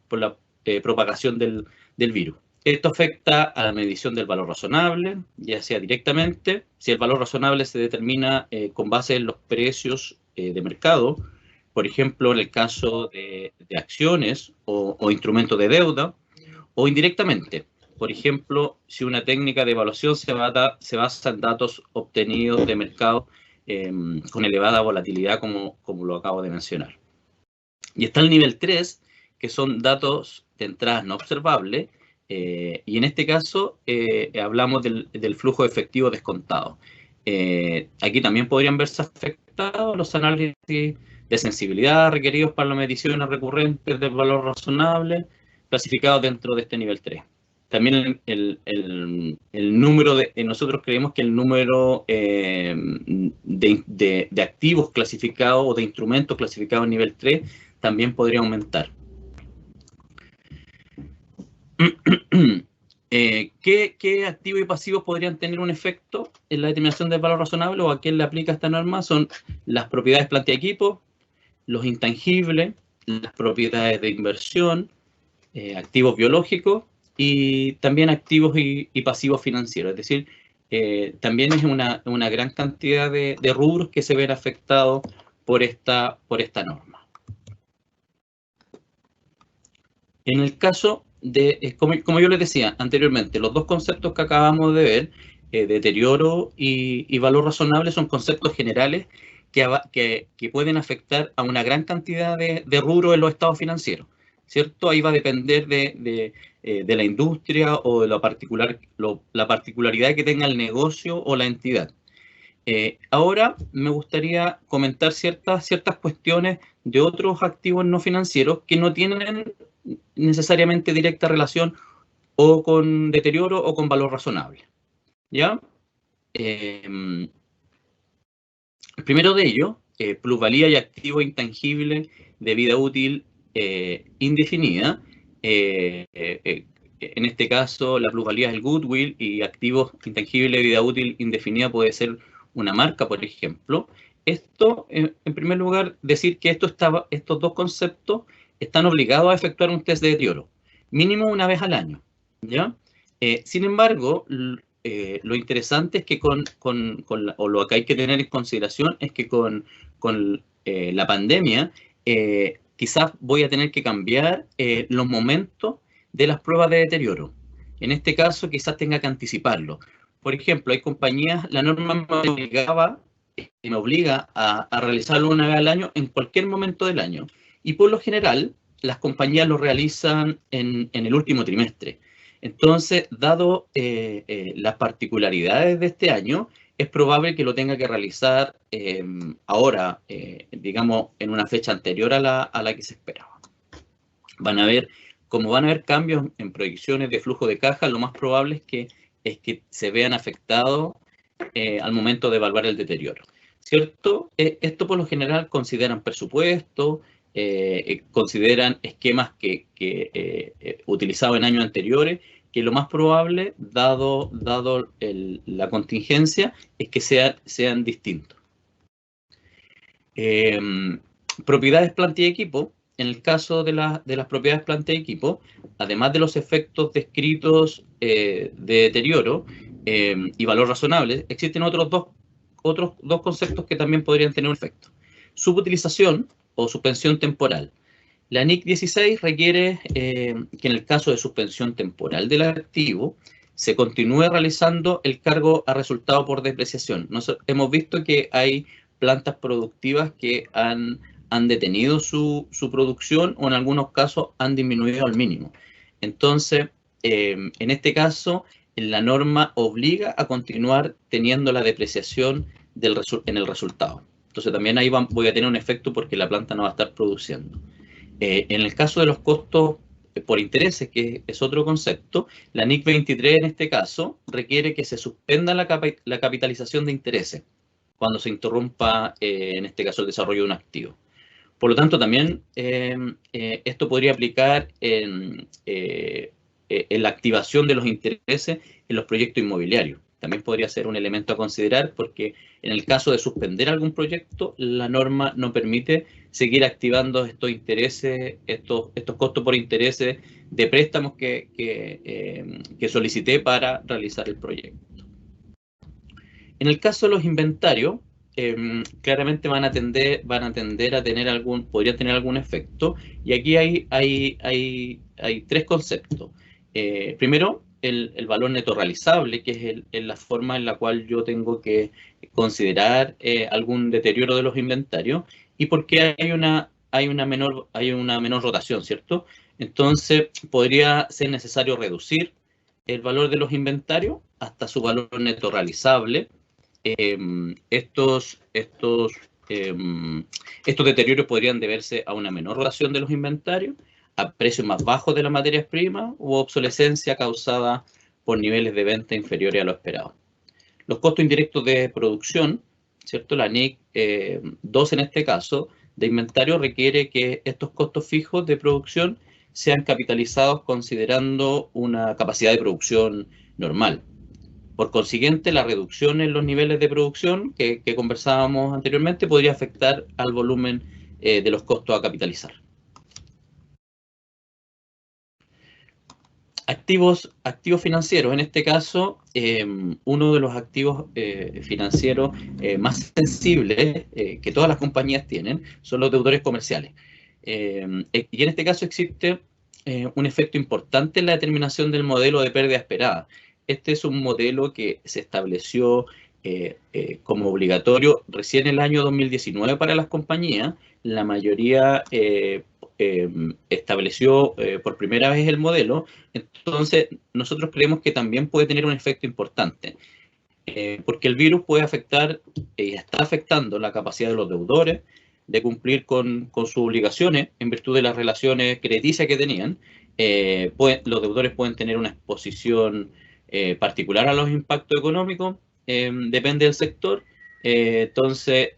propagación del virus. Esto afecta a la medición del valor razonable, ya sea directamente, si el valor razonable se determina con base en los precios de mercado, por ejemplo, en el caso de acciones o instrumentos de deuda, o indirectamente. Por ejemplo, si una técnica de evaluación se basa en datos obtenidos de mercado con elevada volatilidad, como lo acabo de mencionar. Y está el nivel 3, que son datos de entradas no observables, y en este caso hablamos del flujo efectivo descontado. Aquí también podrían verse afectados los análisis de sensibilidad requeridos para las mediciones recurrentes del valor razonable, clasificados dentro de este nivel 3. También el número nosotros creemos que el número de activos clasificados o de instrumentos clasificados en nivel 3 también podría aumentar. ¿Qué activos y pasivos podrían tener un efecto en la determinación del valor razonable o a quién le aplica esta norma? Son las propiedades, planta y equipo, los intangibles, las propiedades de inversión, activos biológicos y también activos y pasivos financieros. Es decir, también es una gran cantidad de rubros que se ven afectados por esta norma. En el caso de, como yo les decía anteriormente, los dos conceptos que acabamos de ver, deterioro y valor razonable, son conceptos generales que pueden afectar a una gran cantidad de rubros en los estados financieros, ¿cierto? Ahí va a depender de la industria o de la particularidad que tenga el negocio o la entidad. Ahora me gustaría comentar ciertas cuestiones de otros activos no financieros que no tienen necesariamente directa relación o con deterioro o con valor razonable, ¿ya? El primero de ellos, plusvalía y activo intangible de vida útil indefinida. En este caso, la plusvalía es el goodwill y activos intangibles de vida útil indefinida puede ser una marca, por ejemplo. Esto, en primer lugar, decir que estos dos conceptos están obligados a efectuar un test de deterioro, mínimo una vez al año, ¿ya? Sin embargo, lo interesante es que o lo que hay que tener en consideración es que con la pandemia, quizás voy a tener que cambiar los momentos de las pruebas de deterioro. En este caso, quizás tenga que anticiparlo. Por ejemplo, hay compañías, la norma me obliga a realizarlo una vez al año en cualquier momento del año. Y por lo general, las compañías lo realizan en el último trimestre. Entonces, dado las particularidades de este año, es probable que lo tenga que realizar ahora, digamos, en una fecha anterior a la que se esperaba. Como van a haber cambios en proyecciones de flujo de caja, lo más probable es que se vean afectados al momento de evaluar el deterioro, ¿cierto? Esto por lo general consideran presupuestos, consideran esquemas utilizados en años anteriores, que lo más probable, dado la contingencia, es que sean distintos. Propiedades, planta y equipo. En el caso de las propiedades, planta y equipo, además de los efectos descritos de deterioro y valor razonable, existen otros dos conceptos que también podrían tener un efecto. Subutilización o suspensión temporal. La NIC 16 requiere que en el caso de suspensión temporal del activo se continúe realizando el cargo a resultado por depreciación. Hemos visto que hay plantas productivas que han detenido su producción o en algunos casos han disminuido al mínimo. Entonces, en este caso, la norma obliga a continuar teniendo la depreciación en el resultado. Entonces también ahí voy a tener un efecto porque la planta no va a estar produciendo. En el caso de los costos por intereses, que es otro concepto, la NIC 23 en este caso requiere que se suspenda la capitalización de intereses cuando se interrumpa, en este caso, el desarrollo de un activo. Por lo tanto, también esto podría aplicar en la activación de los intereses en los proyectos inmobiliarios. También podría ser un elemento a considerar porque en el caso de suspender algún proyecto, la norma no permite seguir activando estos intereses, estos costos por intereses de préstamos que solicité para realizar el proyecto. En el caso de los inventarios, claramente van a tender a tener podrían tener algún efecto, y aquí hay tres conceptos. Primero, el valor neto realizable, que es la forma en la cual yo tengo que considerar algún deterioro de los inventarios, y porque hay una menor rotación, ¿cierto? Entonces, podría ser necesario reducir el valor de los inventarios hasta su valor neto realizable. Estos deterioros podrían deberse a una menor rotación de los inventarios, a precios más bajos de las materias primas u obsolescencia causada por niveles de venta inferiores a lo esperado. Los costos indirectos de producción, ¿cierto? La NIC 2 en este caso, de inventario requiere que estos costos fijos de producción sean capitalizados considerando una capacidad de producción normal. Por consiguiente, la reducción en los niveles de producción que conversábamos anteriormente podría afectar al volumen de los costos a capitalizar. Activos financieros, en este caso, uno de los activos financieros más sensibles que todas las compañías tienen son los deudores comerciales. Y en este caso existe un efecto importante en la determinación del modelo de pérdida esperada. Este es un modelo que se estableció como obligatorio recién en el año 2019 para las compañías. La mayoría estableció por primera vez el modelo. Entonces, nosotros creemos que también puede tener un efecto importante, porque el virus puede afectar, está afectando la capacidad de los deudores de cumplir con sus obligaciones en virtud de las relaciones crediticias que tenían. Los deudores pueden tener una exposición particular a los impactos económicos, depende del sector. Entonces,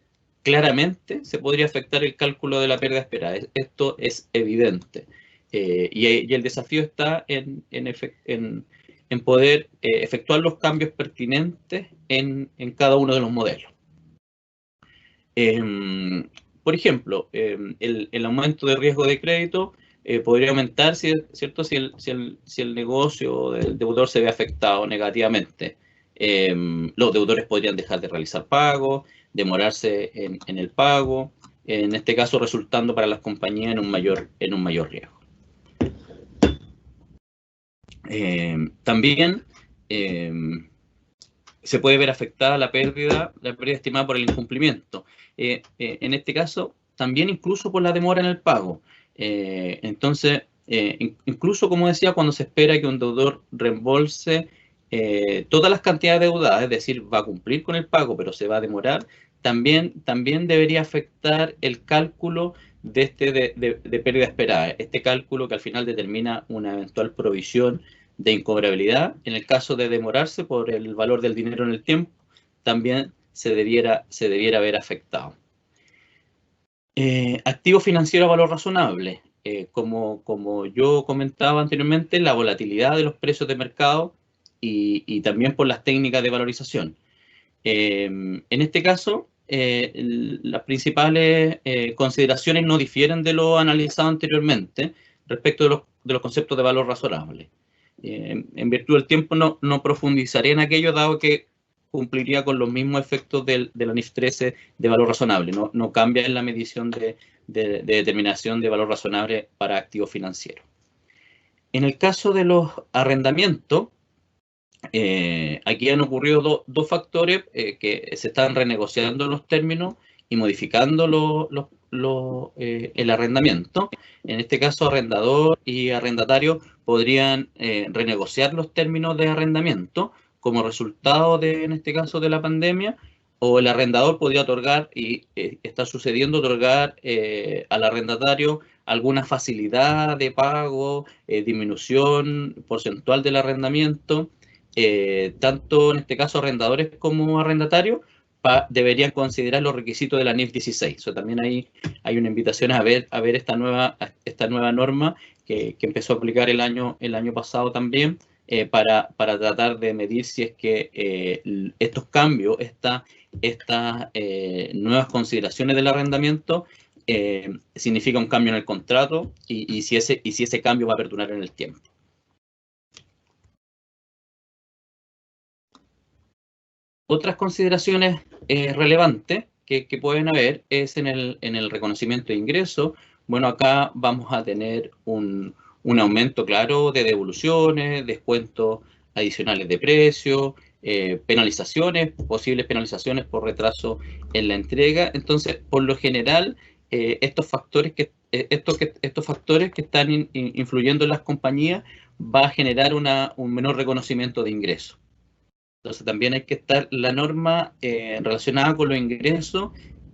claramente se podría afectar el cálculo de la pérdida esperada. Esto es evidente. Y el desafío está en poder efectuar los cambios pertinentes en cada uno de los modelos. Por ejemplo, el aumento de riesgo de crédito podría aumentar, ¿cierto? Si el negocio del deudor se ve afectado negativamente. Los deudores podrían dejar de realizar pagos, demorarse en el pago, en este caso resultando para las compañías en un mayor riesgo. También se puede ver afectada la pérdida estimada por el incumplimiento. En este caso, también incluso por la demora en el pago. Entonces, incluso, como decía, cuando se espera que un deudor reembolse todas las cantidades deudadas, es decir, va a cumplir con el pago, pero se va a demorar, también debería afectar el cálculo de pérdida esperada. Este cálculo que al final determina una eventual provisión de incobrabilidad. En el caso de demorarse por el valor del dinero en el tiempo, también se debiera ver afectado. Activo financiero a valor razonable. Como yo comentaba anteriormente, la volatilidad de los precios de mercado y también por las técnicas de valorización. En este caso, las principales consideraciones no difieren de lo analizado anteriormente respecto de los conceptos de valor razonable. En virtud del tiempo no profundizaré en aquello, dado que cumpliría con los mismos efectos de la NIF 13 de valor razonable. No cambia en la medición de determinación de valor razonable para activos financieros. En el caso de los arrendamientos, aquí han ocurrido dos factores que se están renegociando los términos y modificando el arrendamiento. En este caso, arrendador y arrendatario podrían renegociar los términos de arrendamiento como resultado en este caso, de la pandemia, o el arrendador podría otorgar, y está sucediendo, otorgar al arrendatario alguna facilidad de pago, disminución porcentual del arrendamiento. Tanto en este caso arrendadores como arrendatarios deberían considerar los requisitos de la NIF 16. So, también hay una invitación a ver esta nueva norma que empezó a aplicar el año pasado también, para tratar de medir si es que estos cambios, estas nuevas consideraciones del arrendamiento significa un cambio en el contrato y si ese cambio va a perdurar en el tiempo. Otras consideraciones relevantes que pueden haber es en el reconocimiento de ingresos. Bueno, acá vamos a tener un aumento claro de devoluciones, descuentos adicionales de precio, penalizaciones, posibles penalizaciones por retraso en la entrega. Entonces, por lo general, estos factores que están influyendo en las compañías va a generar un menor reconocimiento de ingresos. Entonces, también hay que estar, la norma relacionada con los ingresos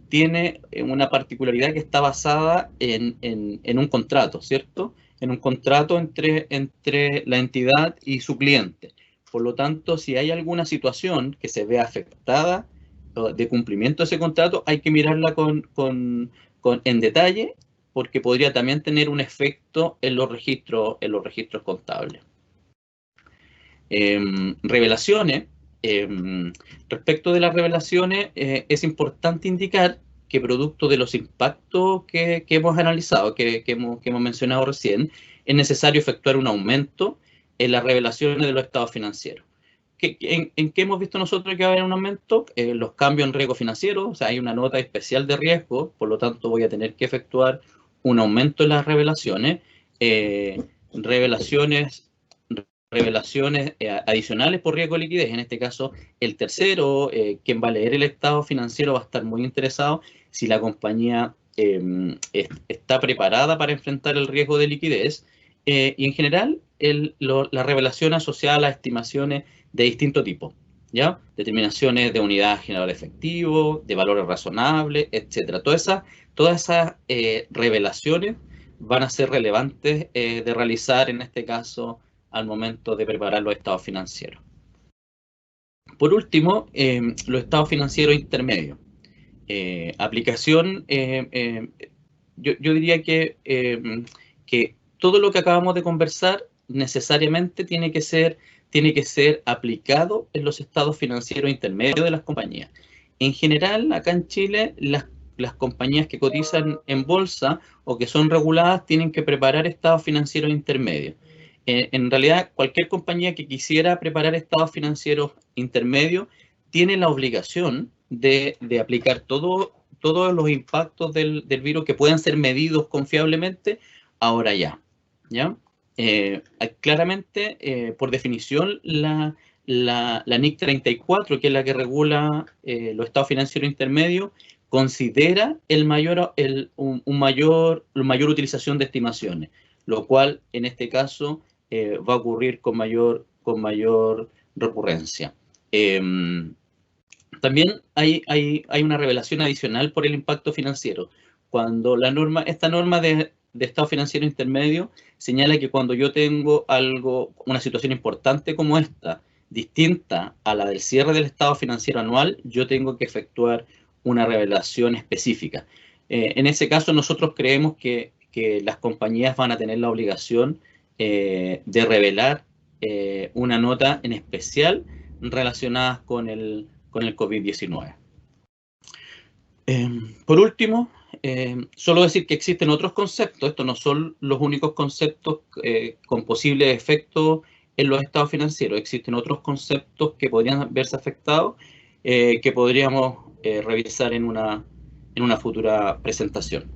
tiene una particularidad que está basada en un contrato, ¿cierto? En un contrato entre la entidad y su cliente. Por lo tanto, si hay alguna situación que se vea afectada de cumplimiento de ese contrato, hay que mirarla en detalle, porque podría también tener un efecto en los registros contables. Revelaciones. Respecto de las revelaciones, es importante indicar que producto de los impactos que hemos analizado, que hemos mencionado recién, es necesario efectuar un aumento en las revelaciones de los estados financieros. ¿En qué hemos visto nosotros que va a haber un aumento? Los cambios en riesgo financiero, o sea, hay una nota especial de riesgo, por lo tanto voy a tener que efectuar un aumento en las revelaciones, revelaciones adicionales por riesgo de liquidez. En este caso, el tercero, quien va a leer el estado financiero, va a estar muy interesado si la compañía está preparada para enfrentar el riesgo de liquidez. Y en general, la revelación asociada a las estimaciones de distinto tipo, ¿ya? Determinaciones de unidad generador efectivo, de valores razonables, etc. Todas esas revelaciones van a ser relevantes de realizar, en este caso, al momento de preparar los estados financieros. Por último, los estados financieros intermedios. Aplicación, yo diría que todo lo que acabamos de conversar necesariamente tiene que ser aplicado en los estados financieros intermedios de las compañías. En general, acá en Chile, las compañías que cotizan en bolsa o que son reguladas tienen que preparar estados financieros intermedios. En realidad, cualquier compañía que quisiera preparar estados financieros intermedios tiene la obligación de aplicar todos los impactos del virus que puedan ser medidos confiablemente ahora ya. Claramente, por definición, la NIC 34, que es la que regula los estados financieros intermedios, considera mayor utilización de estimaciones, lo cual en este caso va a ocurrir con mayor recurrencia. También hay una revelación adicional por el impacto financiero. Cuando esta norma de estado financiero intermedio señala que cuando yo tengo una situación importante como esta, distinta a la del cierre del estado financiero anual, yo tengo que efectuar una revelación específica. En ese caso, nosotros creemos que las compañías van a tener la obligación de revelar una nota en especial relacionada con el COVID-19. Por último, solo decir que existen otros conceptos. Estos no son los únicos conceptos con posibles efectos en los estados financieros. Existen otros conceptos que podrían verse afectados, que podríamos revisar en una futura presentación.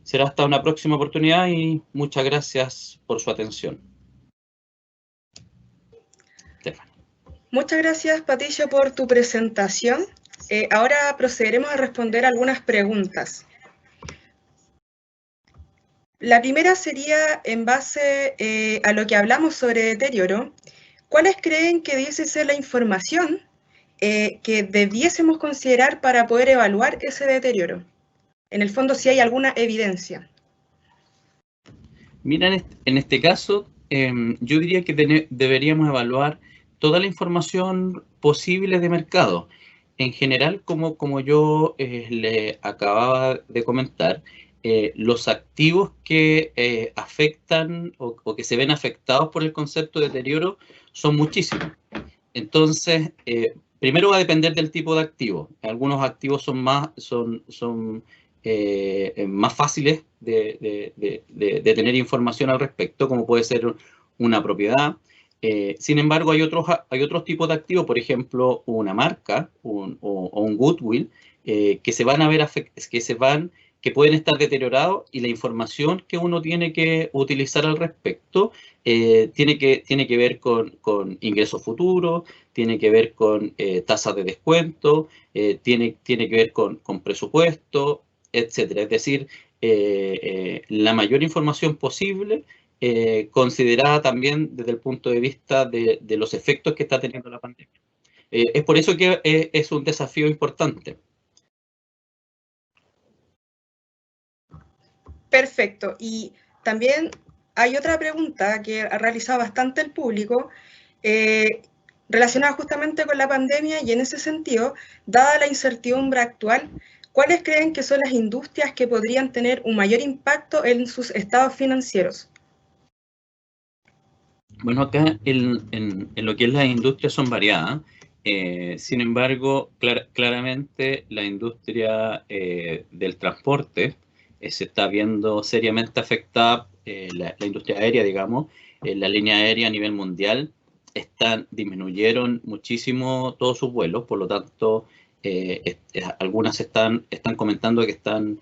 Será hasta una próxima oportunidad y muchas gracias por su atención. Stephanie. Muchas gracias, Patricio, por tu presentación. Ahora procederemos a responder algunas preguntas. La primera sería, en base a lo que hablamos sobre deterioro, ¿cuáles creen que debiese ser la información que debiésemos considerar para poder evaluar ese deterioro? En el fondo, si hay alguna evidencia. Mira, en este caso, yo diría que deberíamos evaluar toda la información posible de mercado. En general, como yo le acababa de comentar, los activos que afectan o que se ven afectados por el concepto de deterioro son muchísimos. Entonces, primero va a depender del tipo de activo. Algunos activos son más fáciles de tener información al respecto, como puede ser una propiedad. Sin embargo, hay otros tipos de activos, por ejemplo, una marca o un goodwill, que pueden estar deteriorados, y la información que uno tiene que utilizar al respecto tiene que ver con ingresos futuros, tiene que ver con tasas de descuento, tiene que ver con presupuesto, etcétera. Es decir, la mayor información posible, considerada también desde el punto de vista de los efectos que está teniendo la pandemia. Es por eso que es un desafío importante. Perfecto. Y también hay otra pregunta que ha realizado bastante el público, relacionada justamente con la pandemia, y en ese sentido, dada la incertidumbre actual, ¿cuáles creen que son las industrias que podrían tener un mayor impacto en sus estados financieros? Bueno, acá en lo que es las industrias son variadas. Sin embargo, claramente la industria del transporte se está viendo seriamente afectada, la industria aérea, digamos, la línea aérea a nivel mundial disminuyeron muchísimo todos sus vuelos, por lo tanto, algunas están comentando que están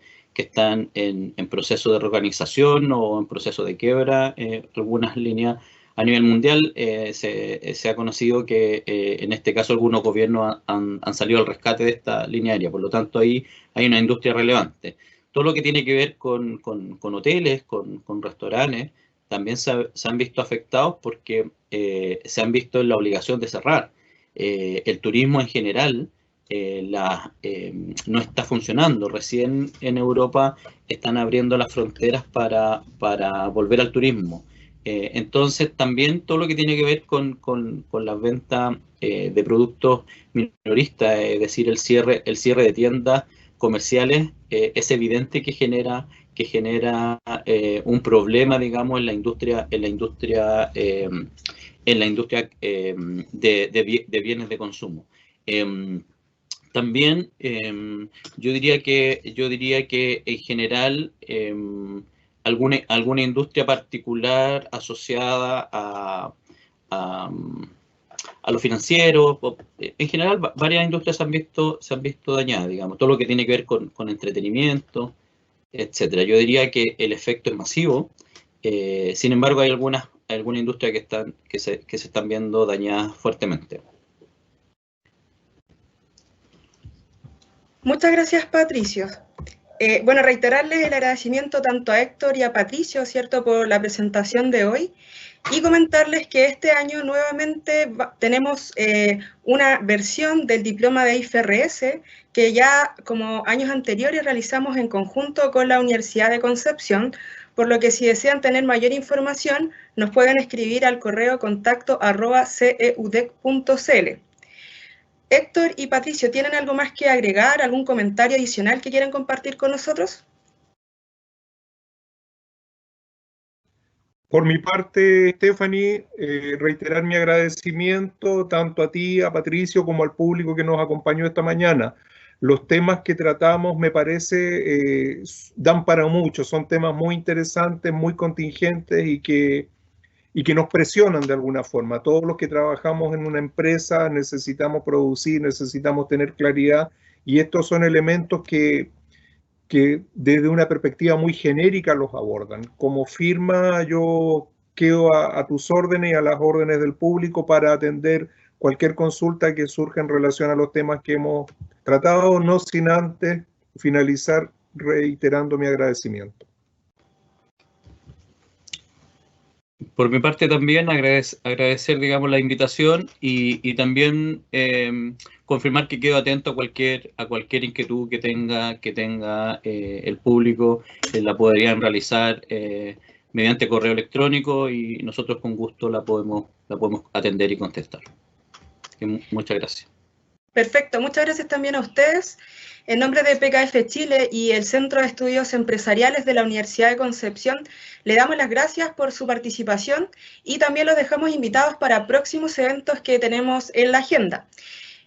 en proceso de reorganización o en proceso de quiebra. Algunas líneas a nivel mundial se ha conocido que en este caso algunos gobiernos han salido al rescate de esta línea aérea, por lo tanto ahí hay una industria relevante. Todo lo que tiene que ver con hoteles, con restaurantes, también se han visto afectados porque se han visto en la obligación de cerrar. El turismo en general no está funcionando. Recién en Europa están abriendo las fronteras para volver al turismo. Entonces también todo lo que tiene que ver con la venta de productos minoristas, es decir, el cierre de tiendas comerciales, es evidente que genera un problema, digamos, en la industria de bienes de consumo. También yo diría que en general alguna industria particular asociada a lo financiero, en general varias industrias se han visto dañadas, digamos, todo lo que tiene que ver con entretenimiento, etcétera. Yo diría que el efecto es masivo. Sin embargo, hay algunas industrias que se están viendo dañadas fuertemente. Muchas gracias, Patricio. Bueno, reiterarles el agradecimiento tanto a Héctor y a Patricio, ¿cierto?, por la presentación de hoy, y comentarles que este año nuevamente tenemos una versión del diploma de IFRS que ya, como años anteriores, realizamos en conjunto con la Universidad de Concepción, por lo que si desean tener mayor información, nos pueden escribir al correo contacto@ceudec.cl. Héctor y Patricio, ¿tienen algo más que agregar, algún comentario adicional que quieran compartir con nosotros? Por mi parte, Stephanie, reiterar mi agradecimiento tanto a ti, a Patricio, como al público que nos acompañó esta mañana. Los temas que tratamos, me parece, dan para mucho, son temas muy interesantes, muy contingentes y que nos presionan de alguna forma. Todos los que trabajamos en una empresa necesitamos producir, necesitamos tener claridad, y estos son elementos que desde una perspectiva muy genérica los abordan. Como firma, yo quedo a tus órdenes y a las órdenes del público para atender cualquier consulta que surja en relación a los temas que hemos tratado, no sin antes finalizar reiterando mi agradecimiento. Por mi parte también agradecer, digamos, la invitación y también confirmar que quedo atento a cualquier inquietud que tenga el público. La podrían realizar mediante correo electrónico y nosotros con gusto la podemos atender y contestar. Muchas gracias. Perfecto, muchas gracias también a ustedes. En nombre de PKF Chile y el Centro de Estudios Empresariales de la Universidad de Concepción, le damos las gracias por su participación y también los dejamos invitados para próximos eventos que tenemos en la agenda.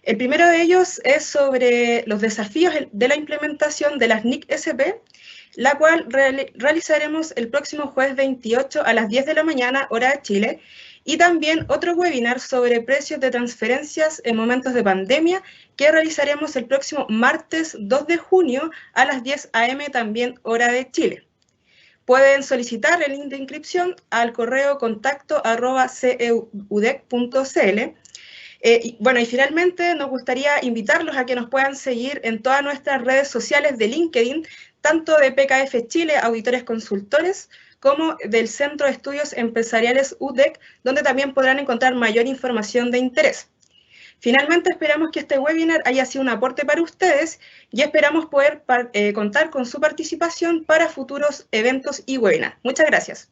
El primero de ellos es sobre los desafíos de la implementación de las NIC SP, la cual realizaremos el próximo jueves 28 a las 10 de la mañana, hora de Chile, y también otro webinar sobre precios de transferencias en momentos de pandemia que realizaremos el próximo martes 2 de junio a las 10 a.m. también hora de Chile. Pueden solicitar el link de inscripción al correo contacto@ceudec.cl. Bueno, y finalmente nos gustaría invitarlos a que nos puedan seguir en todas nuestras redes sociales de LinkedIn, tanto de PKF Chile, Auditores Consultores, como del Centro de Estudios Empresariales UDEC, donde también podrán encontrar mayor información de interés. Finalmente, esperamos que este webinar haya sido un aporte para ustedes y esperamos poder contar con su participación para futuros eventos y webinars. Muchas gracias.